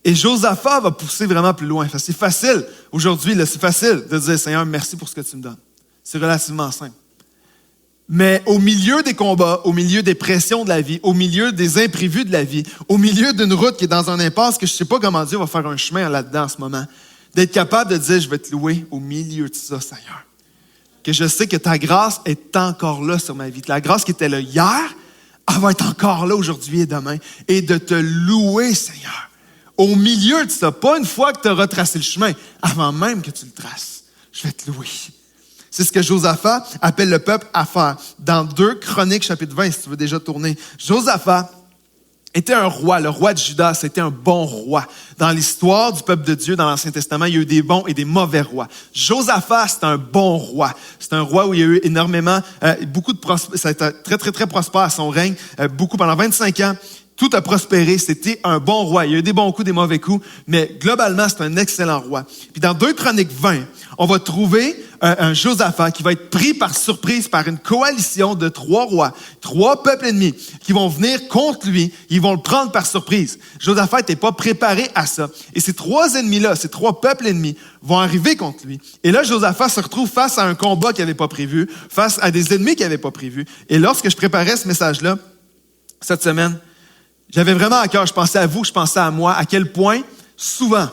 Et Josaphat va pousser vraiment plus loin. C'est facile, aujourd'hui, c'est facile de dire, Seigneur, merci pour ce que tu me donnes. C'est relativement simple. Mais au milieu des combats, au milieu des pressions de la vie, au milieu des imprévus de la vie, au milieu d'une route qui est dans un impasse que je ne sais pas comment Dieu va faire un chemin là-dedans en ce moment, d'être capable de dire, je vais te louer au milieu de ça, Seigneur. Que je sais que ta grâce est encore là sur ma vie. La grâce qui était là hier, elle va être encore là aujourd'hui et demain. Et de te louer, Seigneur. Au milieu de ça, pas une fois que tu as retracé le chemin, avant même que tu le traces, je vais te louer. C'est ce que Josaphat appelle le peuple à faire. Dans 2 Chroniques, chapitre 20, si tu veux déjà tourner. Josaphat était un roi. Le roi de Juda, c'était un bon roi. Dans l'histoire du peuple de Dieu, dans l'Ancien Testament, il y a eu des bons et des mauvais rois. Josaphat, c'est un bon roi. C'est un roi où il y a eu énormément, ça a été très, très, très prospère à son règne. Pendant 25 ans, tout a prospéré. C'était un bon roi. Il y a eu des bons coups, des mauvais coups, mais globalement, c'est un excellent roi. Puis dans 2 Chroniques 20, on va trouver un Josaphat qui va être pris par surprise par une coalition de 3 rois, 3 peuples ennemis qui vont venir contre lui. Ils vont le prendre par surprise. Josaphat n'était pas préparé à ça. Et ces 3 ennemis-là, ces 3 peuples ennemis vont arriver contre lui. Et là, Josaphat se retrouve face à un combat qu'il n'avait pas prévu, face à des ennemis qu'il n'avait pas prévus. Et lorsque je préparais ce message-là, cette semaine, j'avais vraiment à cœur, je pensais à vous, je pensais à moi, à quel point, souvent,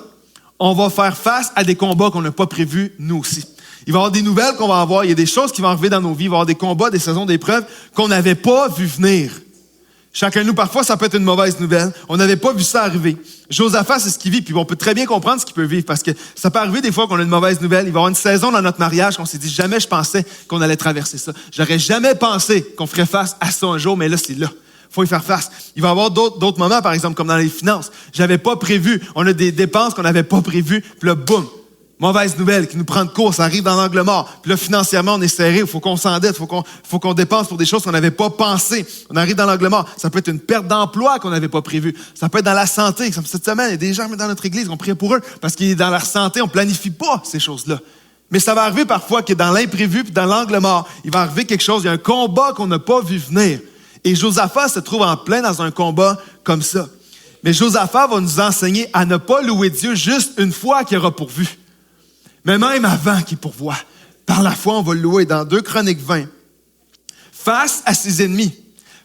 on va faire face à des combats qu'on n'a pas prévus, nous aussi. Il va y avoir des nouvelles qu'on va avoir, il y a des choses qui vont arriver dans nos vies, il va y avoir des combats, des saisons d'épreuves qu'on n'avait pas vu venir. Chacun de nous, parfois, ça peut être une mauvaise nouvelle. On n'avait pas vu ça arriver. Josaphat, c'est ce qu'il vit, puis on peut très bien comprendre ce qu'il peut vivre, parce que ça peut arriver des fois qu'on a une mauvaise nouvelle. Il va y avoir une saison dans notre mariage qu'on s'est dit, jamais je pensais qu'on allait traverser ça. J'aurais jamais pensé qu'on ferait face à ça un jour, mais là, c'est là. Faut y faire face. Il va y avoir d'autres moments, par exemple, comme dans les finances. J'avais pas prévu. On a des dépenses qu'on n'avait pas prévues. Puis là, boum, mauvaise nouvelle qui nous prend de court. Ça arrive dans l'angle mort. Puis là, financièrement, on est serré. Il faut qu'on s'endette. Faut qu'on dépense pour des choses qu'on n'avait pas pensées. On arrive dans l'angle mort. Ça peut être une perte d'emploi qu'on n'avait pas prévue. Ça peut être dans la santé. Comme cette semaine, il y a des gens dans notre église, on prie pour eux parce qu'ils sont dans leur santé. On planifie pas ces choses-là. Mais ça va arriver parfois que dans l'imprévu puis dans l'angle mort, il va arriver quelque chose. Il y a un combat qu'on n'a pas vu venir. Et Josaphat se trouve en plein dans un combat comme ça. Mais Josaphat va nous enseigner à ne pas louer Dieu juste une fois qu'il aura pourvu. Mais même avant qu'il pourvoie. Par la foi, on va le louer dans 2 Chroniques 20. Face à ses ennemis,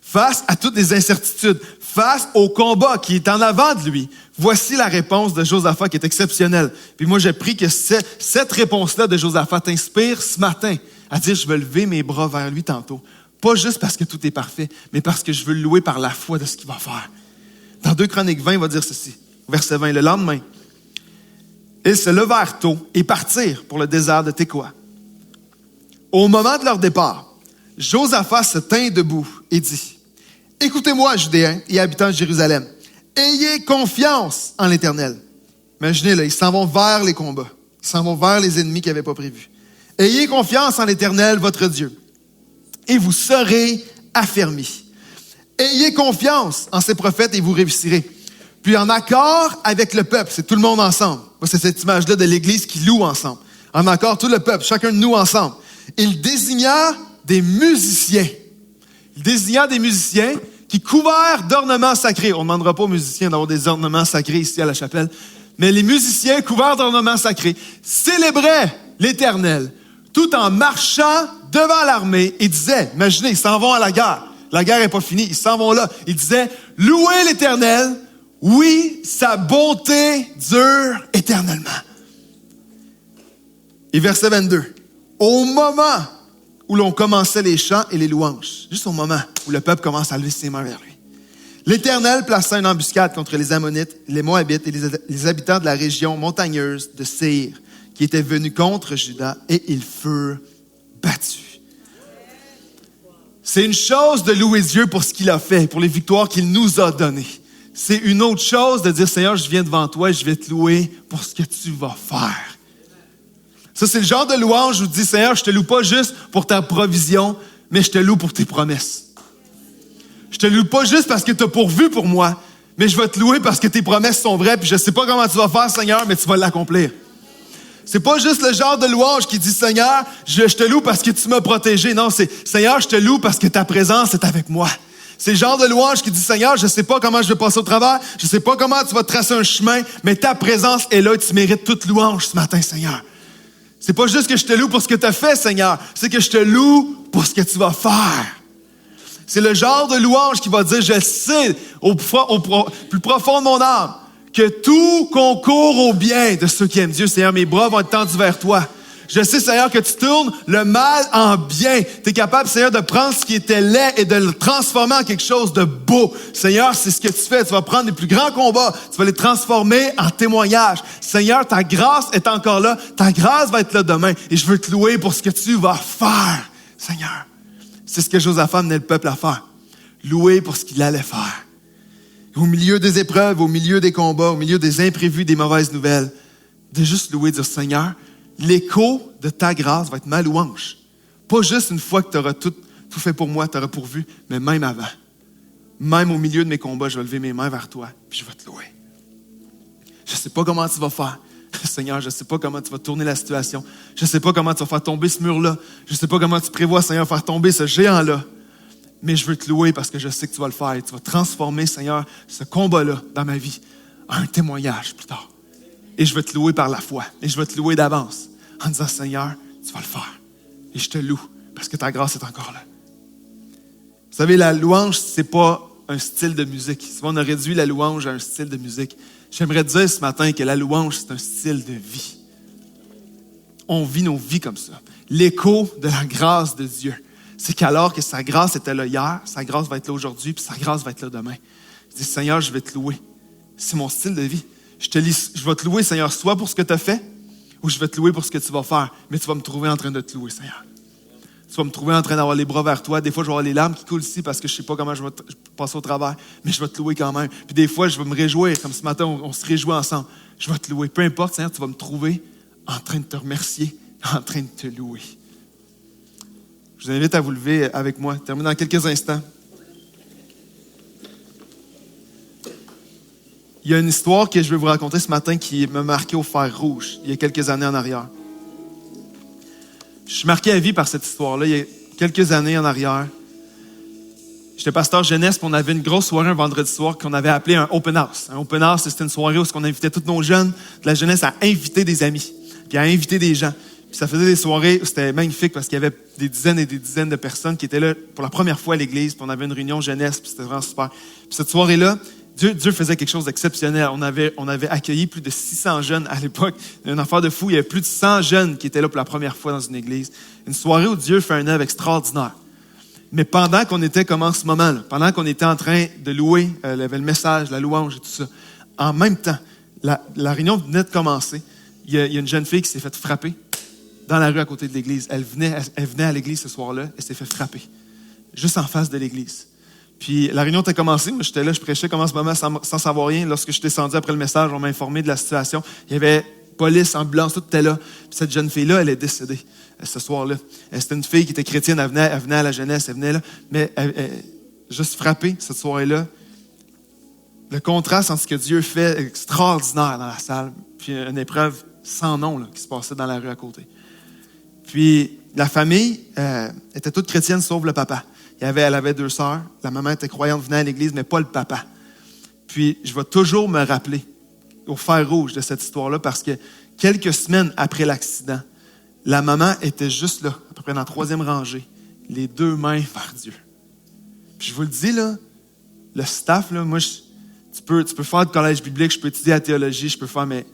face à toutes les incertitudes, face au combat qui est en avant de lui, voici la réponse de Josaphat qui est exceptionnelle. Puis moi, j'ai pris que cette réponse-là de Josaphat t'inspire ce matin à dire, je vais lever mes bras vers lui tantôt. Pas juste parce que tout est parfait, mais parce que je veux le louer par la foi de ce qu'il va faire. Dans 2 Chroniques 20, il va dire ceci, verset 20, le lendemain, ils se levèrent tôt et partirent pour le désert de Tékoa. Au moment de leur départ, Josaphat se tint debout et dit, « Écoutez-moi, Judéens et habitants de Jérusalem, ayez confiance en l'Éternel. » Imaginez, là, ils s'en vont vers les combats. Ils s'en vont vers les ennemis qu'ils n'avaient pas prévus. « Ayez confiance en l'Éternel, votre Dieu. Et vous serez affermis. Ayez confiance en ces prophètes et vous réussirez. Puis en accord avec le peuple, c'est tout le monde ensemble. C'est cette image-là de l'Église qui loue ensemble. En accord, tout le peuple, chacun de nous ensemble. Il désigna des musiciens. Il désigna des musiciens qui, couverts d'ornements sacrés, on ne demandera pas aux musiciens d'avoir des ornements sacrés ici à la chapelle, mais les musiciens couverts d'ornements sacrés célébraient l'Éternel tout en marchant devant l'armée et disaient, imaginez, ils s'en vont à la guerre. La guerre n'est pas finie, ils s'en vont là. Ils disaient, louez l'Éternel, oui, sa bonté dure éternellement. Et verset 22, au moment où l'on commençait les chants et les louanges, juste au moment où le peuple commence à lever ses mains vers lui, L'Éternel plaça une embuscade contre les Ammonites, les Moabites et les habitants de la région montagneuse de Séir, qui étaient venus contre Juda, et ils furent battus. C'est une chose de louer Dieu pour ce qu'il a fait, pour les victoires qu'il nous a données. C'est une autre chose de dire, Seigneur, je viens devant toi et je vais te louer pour ce que tu vas faire. Ça, c'est le genre de louange où tu dis, Seigneur, je te loue pas juste pour ta provision, mais je te loue pour tes promesses. Je te loue pas juste parce que tu as pourvu pour moi, mais je vais te louer parce que tes promesses sont vraies, puis je sais pas comment tu vas faire, Seigneur, mais tu vas l'accomplir. C'est pas juste le genre de louange qui dit, Seigneur, je te loue parce que tu m'as protégé. Non, c'est, Seigneur, je te loue parce que ta présence est avec moi. C'est le genre de louange qui dit, Seigneur, je sais pas comment je vais passer au travers, je sais pas comment tu vas tracer un chemin, mais ta présence est là et tu mérites toute louange ce matin, Seigneur. C'est pas juste que je te loue pour ce que tu as fait, Seigneur, c'est que je te loue pour ce que tu vas faire. C'est le genre de louange qui va dire, je sais au plus profond de mon âme que tout concourt au bien de ceux qui aiment Dieu. Seigneur, mes bras vont être tendus vers toi. Je sais, Seigneur, que tu tournes le mal en bien. Tu es capable, Seigneur, de prendre ce qui était laid et de le transformer en quelque chose de beau. Seigneur, c'est ce que tu fais. Tu vas prendre les plus grands combats, tu vas les transformer en témoignages. Seigneur, ta grâce est encore là. Ta grâce va être là demain. Et je veux te louer pour ce que tu vas faire, Seigneur. C'est ce que Josaphat amenait le peuple à faire. Louer pour ce qu'il allait faire. Au milieu des épreuves, au milieu des combats, au milieu des imprévus, des mauvaises nouvelles, de juste louer, dire, Seigneur, l'écho de ta grâce va être ma louange. Pas juste une fois que tu auras tout fait pour moi, tu auras pourvu, mais même avant. Même au milieu de mes combats, je vais lever mes mains vers toi, puis je vais te louer. Je ne sais pas comment tu vas faire. Seigneur, je ne sais pas comment tu vas tourner la situation. Je ne sais pas comment tu vas faire tomber ce mur-là. Je ne sais pas comment tu prévois, Seigneur, faire tomber ce géant-là. Mais je veux te louer parce que je sais que tu vas le faire. Et tu vas transformer, Seigneur, ce combat-là dans ma vie en un témoignage plus tard. Et je veux te louer par la foi. Et je veux te louer d'avance en disant, Seigneur, tu vas le faire. Et je te loue parce que ta grâce est encore là. Vous savez, la louange, c'est pas un style de musique. Souvent, on a réduit la louange à un style de musique. J'aimerais te dire ce matin que la louange, c'est un style de vie. On vit nos vies comme ça. L'écho de la grâce de Dieu, c'est qu'alors que sa grâce était là hier, sa grâce va être là aujourd'hui, puis sa grâce va être là demain. Je dis, Seigneur, je vais te louer. C'est mon style de vie. Je vais te louer, Seigneur, soit pour ce que tu as fait, ou je vais te louer pour ce que tu vas faire. Mais tu vas me trouver en train de te louer, Seigneur. Tu vas me trouver en train d'avoir les bras vers toi. Des fois, je vais avoir les larmes qui coulent ici parce que je ne sais pas comment je vais passer au travers. Mais je vais te louer quand même. Puis des fois, je vais me réjouir. Comme ce matin, on se réjouit ensemble. Je vais te louer. Peu importe, Seigneur, tu vas me trouver en train de te remercier, en train de te louer. Je vous invite à vous lever avec moi. Termine dans quelques instants. Il y a une histoire que je vais vous raconter ce matin qui m'a marqué au fer rouge, il y a quelques années en arrière. Je suis marqué à vie par cette histoire-là. Il y a quelques années en arrière, j'étais pasteur jeunesse, puis on avait une grosse soirée un vendredi soir qu'on avait appelé un open house. Un open house, c'était une soirée où on invitait tous nos jeunes de la jeunesse à inviter des amis, puis à inviter des gens. Puis ça faisait des soirées où c'était magnifique parce qu'il y avait des dizaines et des dizaines de personnes qui étaient là pour la première fois à l'église, puis on avait une réunion jeunesse, puis c'était vraiment super. Puis cette soirée-là, Dieu faisait quelque chose d'exceptionnel. On avait accueilli plus de 600 jeunes à l'époque. Une affaire de fou. Il y avait plus de 100 jeunes qui étaient là pour la première fois dans une église. Une soirée où Dieu fait un œuvre extraordinaire. Mais pendant qu'on était comme en ce moment-là, pendant qu'on était en train de louer, il y avait le message, la louange et tout ça, en même temps, la réunion venait de commencer. Il y a une jeune fille qui s'est faite frapper dans la rue à côté de l'église. Elle venait à l'église ce soir-là et s'est fait frapper, juste en face de l'église. Puis la réunion était commencée. Moi, j'étais là, je prêchais comme en ce moment sans savoir rien. Lorsque je suis descendu après le message, on m'a informé de la situation. Il y avait police, ambulance, tout était là. Puis cette jeune fille-là, elle est décédée ce soir-là. C'était une fille qui était chrétienne, elle venait à la jeunesse, elle venait là. Mais elle juste frappée cette soirée-là. Le contraste entre ce que Dieu fait extraordinaire dans la salle, puis une épreuve sans nom là, qui se passait dans la rue à côté. Puis la famille était toute chrétienne sauf le papa. Elle avait 2 sœurs. La maman était croyante, venait à l'église, mais pas le papa. Puis, je vais toujours me rappeler au fer rouge de cette histoire-là parce que quelques semaines après l'accident, la maman était juste là, à peu près dans la 3e rangée, les 2 mains vers Dieu. Puis, je vous le dis, là, le staff, là, moi, tu peux faire du collège biblique, je peux étudier la théologie, je peux faire, mais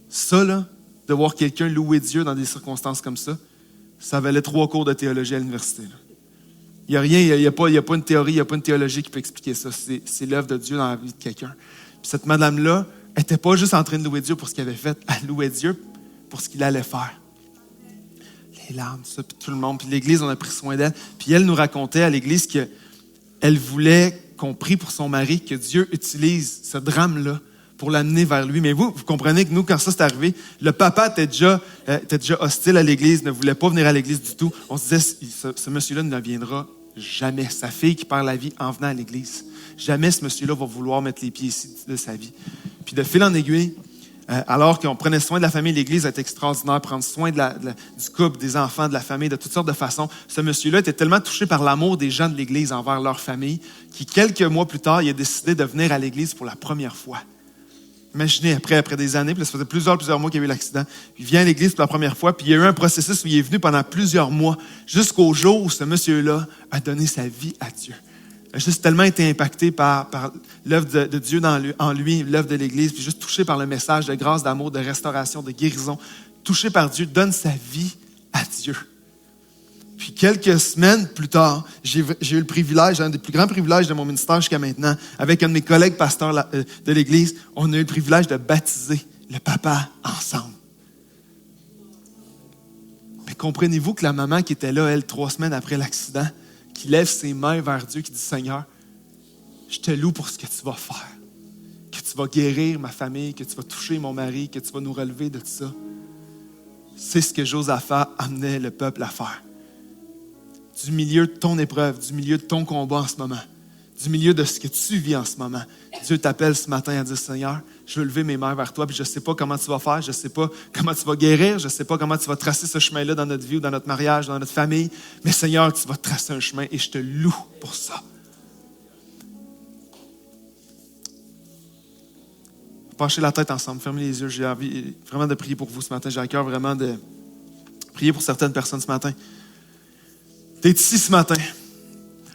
ça, là, de voir quelqu'un louer Dieu dans des circonstances comme ça valait 3 cours de théologie à l'université, là. Il n'y a rien, il n'y a pas une théorie, il n'y a pas une théologie qui peut expliquer ça. C'est l'œuvre de Dieu dans la vie de quelqu'un. Puis cette madame-là n'était pas juste en train de louer Dieu pour ce qu'elle avait fait, elle louait Dieu pour ce qu'il allait faire. Les larmes, ça, puis tout le monde. Puis l'Église, on a pris soin d'elle. Puis elle nous racontait à l'Église qu'elle voulait qu'on prie pour son mari, que Dieu utilise ce drame-là pour l'amener vers lui. Mais vous comprenez que nous, quand ça s'est arrivé, le papa était déjà hostile à l'Église, ne voulait pas venir à l'Église du tout. On se disait, ce monsieur-là ne viendra jamais. Sa fille qui perd la vie en venant à l'Église. Jamais ce monsieur-là va vouloir mettre les pieds ici de sa vie. Puis de fil en aiguille, alors qu'on prenait soin de la famille, l'Église était extraordinaire, prendre soin du couple, des enfants, de la famille, de toutes sortes de façons. Ce monsieur-là était tellement touché par l'amour des gens de l'Église envers leur famille, qu'il, quelques mois plus tard, il a décidé de venir à l'Église pour la première fois. Imaginez, après des années, puis ça faisait plusieurs mois qu'il y a eu l'accident, puis il vient à l'Église pour la première fois, puis il y a eu un processus où il est venu pendant plusieurs mois, jusqu'au jour où ce monsieur-là a donné sa vie à Dieu. Il a juste tellement été impacté par l'œuvre de Dieu en lui, l'œuvre de l'Église, puis juste touché par le message de grâce, d'amour, de restauration, de guérison, touché par Dieu, donne sa vie à Dieu. Puis quelques semaines plus tard, j'ai eu le privilège, un des plus grands privilèges de mon ministère jusqu'à maintenant, avec un de mes collègues pasteurs de l'Église, on a eu le privilège de baptiser le papa ensemble. Mais comprenez-vous que la maman qui était là, elle, 3 semaines après l'accident, qui lève ses mains vers Dieu, qui dit « Seigneur, je te loue pour ce que tu vas faire, que tu vas guérir ma famille, que tu vas toucher mon mari, que tu vas nous relever de tout ça. » C'est ce que Josaphat amenait le peuple à faire. Du milieu de ton épreuve, du milieu de ton combat en ce moment, du milieu de ce que tu vis en ce moment, Dieu t'appelle ce matin à dire « Seigneur, je veux lever mes mains vers toi, puis je ne sais pas comment tu vas faire, je ne sais pas comment tu vas guérir, je ne sais pas comment tu vas tracer ce chemin-là dans notre vie ou dans notre mariage, dans notre famille, mais Seigneur, tu vas tracer un chemin et je te loue pour ça. » Penchez la tête ensemble, fermez les yeux. J'ai envie vraiment de prier pour vous ce matin. J'ai à cœur vraiment de prier pour certaines personnes ce matin. Tu es ici ce matin.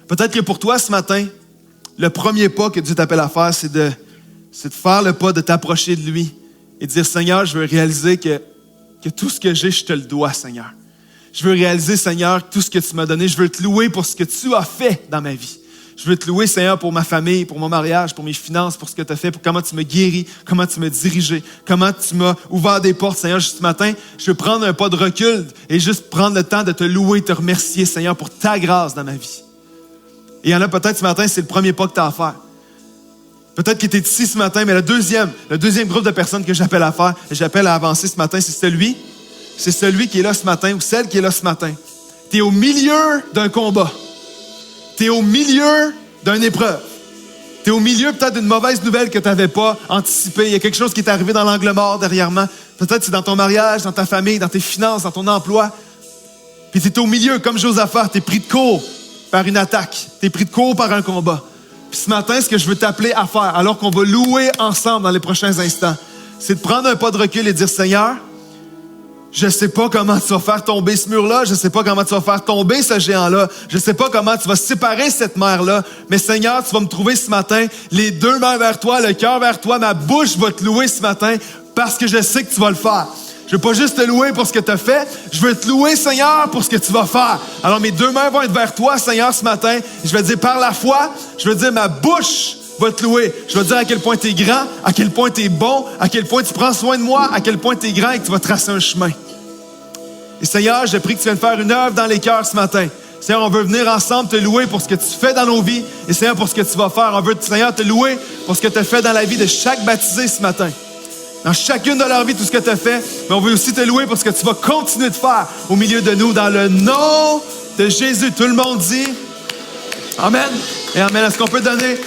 Peut-être que pour toi ce matin, le premier pas que Dieu t'appelle à faire, c'est de faire le pas de t'approcher de lui et de dire « Seigneur, je veux réaliser que tout ce que j'ai, je te le dois, Seigneur. Je veux réaliser, Seigneur, tout ce que tu m'as donné. Je veux te louer pour ce que tu as fait dans ma vie. Je veux te louer, Seigneur, pour ma famille, pour mon mariage, pour mes finances, pour ce que tu as fait, pour comment tu m'as guéri, comment tu m'as dirigé, comment tu m'as ouvert des portes, Seigneur. Juste ce matin, je veux prendre un pas de recul et juste prendre le temps de te louer et te remercier, Seigneur, pour ta grâce dans ma vie. Et il y en a peut-être ce matin, c'est le premier pas que tu as à faire. Peut-être que tu es ici ce matin, mais le deuxième groupe de personnes que j'appelle à faire, et j'appelle à avancer ce matin, c'est celui qui est là ce matin ou celle qui est là ce matin. Tu es au milieu d'un combat. Tu es au milieu d'une épreuve. Tu es au milieu peut-être d'une mauvaise nouvelle que tu n'avais pas anticipée. Il y a quelque chose qui est arrivé dans l'angle mort dernièrement. Peut-être c'est dans ton mariage, dans ta famille, dans tes finances, dans ton emploi. Puis tu es au milieu, comme Josaphat, tu es pris de court par une attaque. Tu es pris de court par un combat. Puis ce matin, ce que je veux t'appeler à faire, alors qu'on va louer ensemble dans les prochains instants, c'est de prendre un pas de recul et de dire « Seigneur, je ne sais pas comment tu vas faire tomber ce mur-là. Je ne sais pas comment tu vas faire tomber ce géant-là. Je ne sais pas comment tu vas séparer cette mer-là. Mais Seigneur, tu vas me trouver ce matin, les 2 mains vers toi, le cœur vers toi, ma bouche va te louer ce matin parce que je sais que tu vas le faire. Je ne veux pas juste te louer pour ce que tu as fait. Je veux te louer, Seigneur, pour ce que tu vas faire. Alors mes 2 mains vont être vers toi, Seigneur, ce matin. Je vais te dire par la foi, je vais te dire ma bouche va te louer. Je vais te dire à quel point tu es grand, à quel point tu es bon, à quel point tu prends soin de moi, à quel point tu es grand et que tu vas tracer un chemin. Et Seigneur, je prie que tu viennes faire une œuvre dans les cœurs ce matin. Seigneur, on veut venir ensemble te louer pour ce que tu fais dans nos vies et Seigneur, pour ce que tu vas faire. On veut, Seigneur, te louer pour ce que tu as fait dans la vie de chaque baptisé ce matin. Dans chacune de leur vie, tout ce que tu as fait. Mais on veut aussi te louer pour ce que tu vas continuer de faire au milieu de nous. Dans le nom de Jésus, tout le monde dit Amen et Amen. Est-ce qu'on peut donner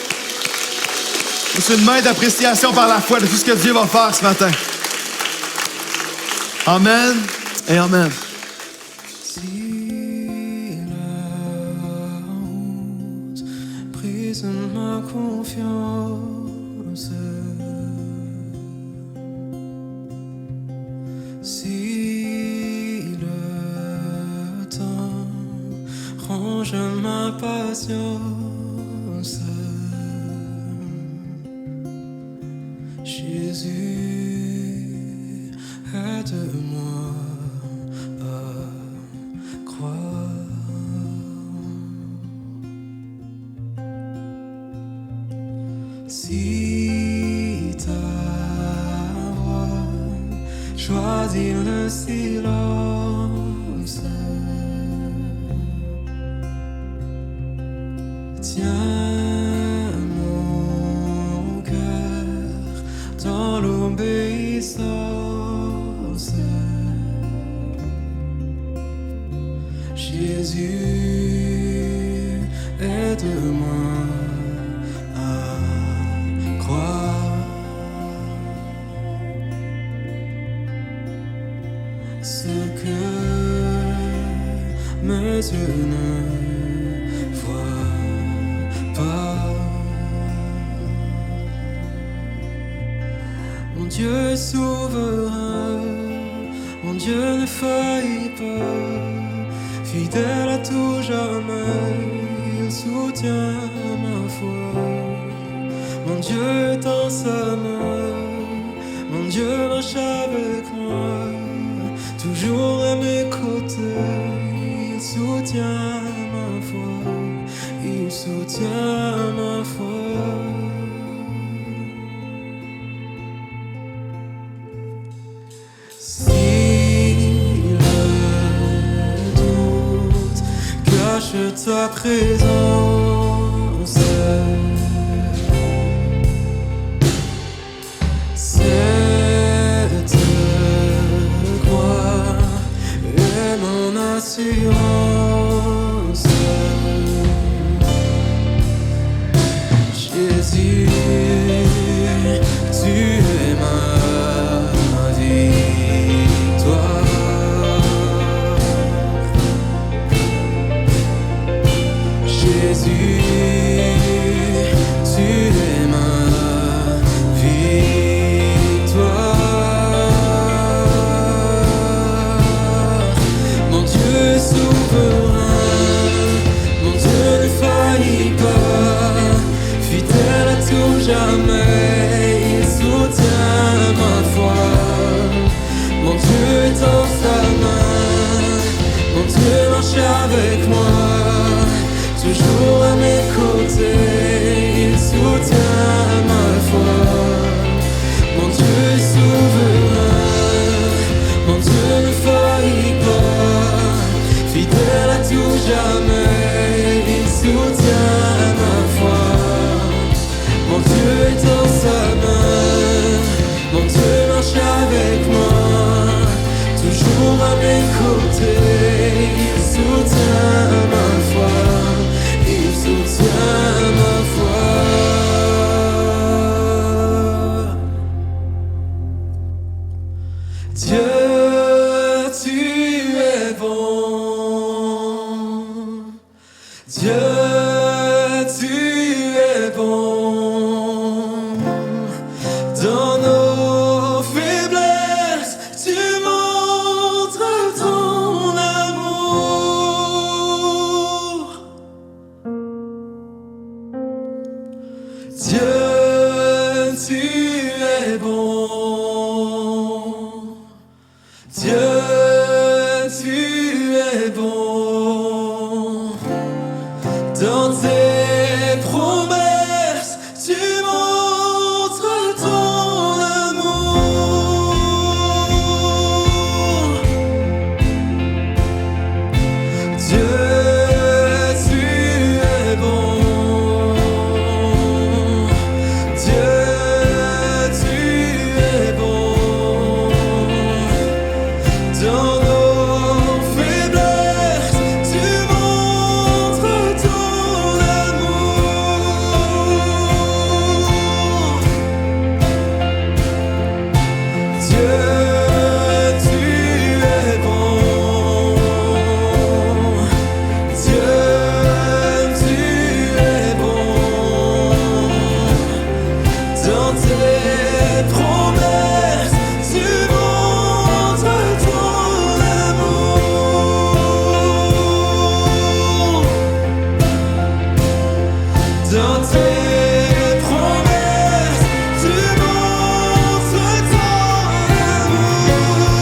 une main d'appréciation par la foi de tout ce que Dieu va faire ce matin? Amen et Amen. Silence brise ma confiance. Si le temps range ma patience, Jésus, aide-moi à croire. Si ta voix choisit le silence, tiens mon cœur dans l'obéissance. Jésus, aide-moi à croire ce que mes yeux ne voient pas. Mon Dieu est souverain, mon Dieu ne faillit pas. Fidèle à tout jamais, il soutient ma foi. Mon Dieu est dans sa main, mon Dieu marche avec moi. Toujours à mes côtés, il soutient ma foi, il soutient ma foi. Ta présence, cette croix est mon assurance. Jésus, tu es ma victoire. Jésus, tu es ma victoire. Mon Dieu est souverain, mon Dieu ne faillit pas. Fidèle à tout jamais, il soutient ma foi. Mon Dieu est dans sa main, mon Dieu marche avec moi. Toujours à mes côtés, il soutient ma foi. Mon Dieu est souverain, mon Dieu ne faillit pas. Fidèle à tout jamais, il soutient ma foi. Mon Dieu est dans sa main, mon Dieu marche avec moi. Toujours à mes côtés, il soutient ma foi. Il soutient ma foi. Dieu, tu es bon. Dieu, tu es bon. Dans nos faiblesses, tu montres ton amour. Dieu, tu es bon. Dieu, tu es bon. Dans tes promesses, tu montres ton amour. Dieu, tu es bon. Dieu, tu es bon. Dans nos faiblesses, tu montres ton amour. Dieu, tu es bon. Dieu, tu es bon. Dans tes promesses, tu montres ton amour. Dans tes promesses, tu montres ton amour.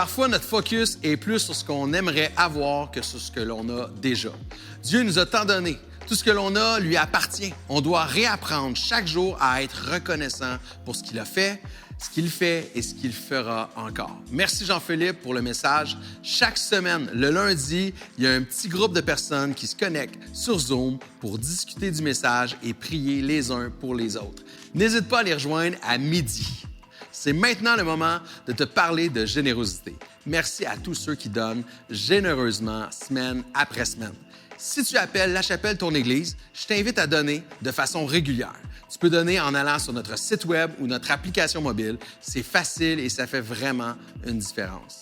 Parfois, notre focus est plus sur ce qu'on aimerait avoir que sur ce que l'on a déjà. Dieu nous a tant donné. Tout ce que l'on a lui appartient. On doit réapprendre chaque jour à être reconnaissant pour ce qu'il a fait, ce qu'il fait et ce qu'il fera encore. Merci Jean-Philippe pour le message. Chaque semaine, le lundi, il y a un petit groupe de personnes qui se connectent sur Zoom pour discuter du message et prier les uns pour les autres. N'hésite pas à les rejoindre à midi. C'est maintenant le moment de te parler de générosité. Merci à tous ceux qui donnent généreusement semaine après semaine. Si tu appelles La Chapelle ton église, je t'invite à donner de façon régulière. Tu peux donner en allant sur notre site web ou notre application mobile. C'est facile et ça fait vraiment une différence.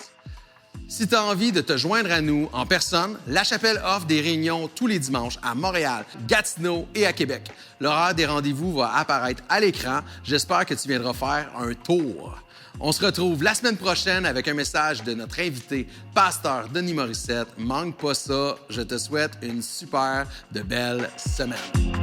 Si tu as envie de te joindre à nous en personne, La Chapelle offre des réunions tous les dimanches à Montréal, Gatineau et à Québec. L'horaire des rendez-vous va apparaître à l'écran. J'espère que tu viendras faire un tour. On se retrouve la semaine prochaine avec un message de notre invité, pasteur Denis Morissette. Manque pas ça. Je te souhaite une super de belle semaine.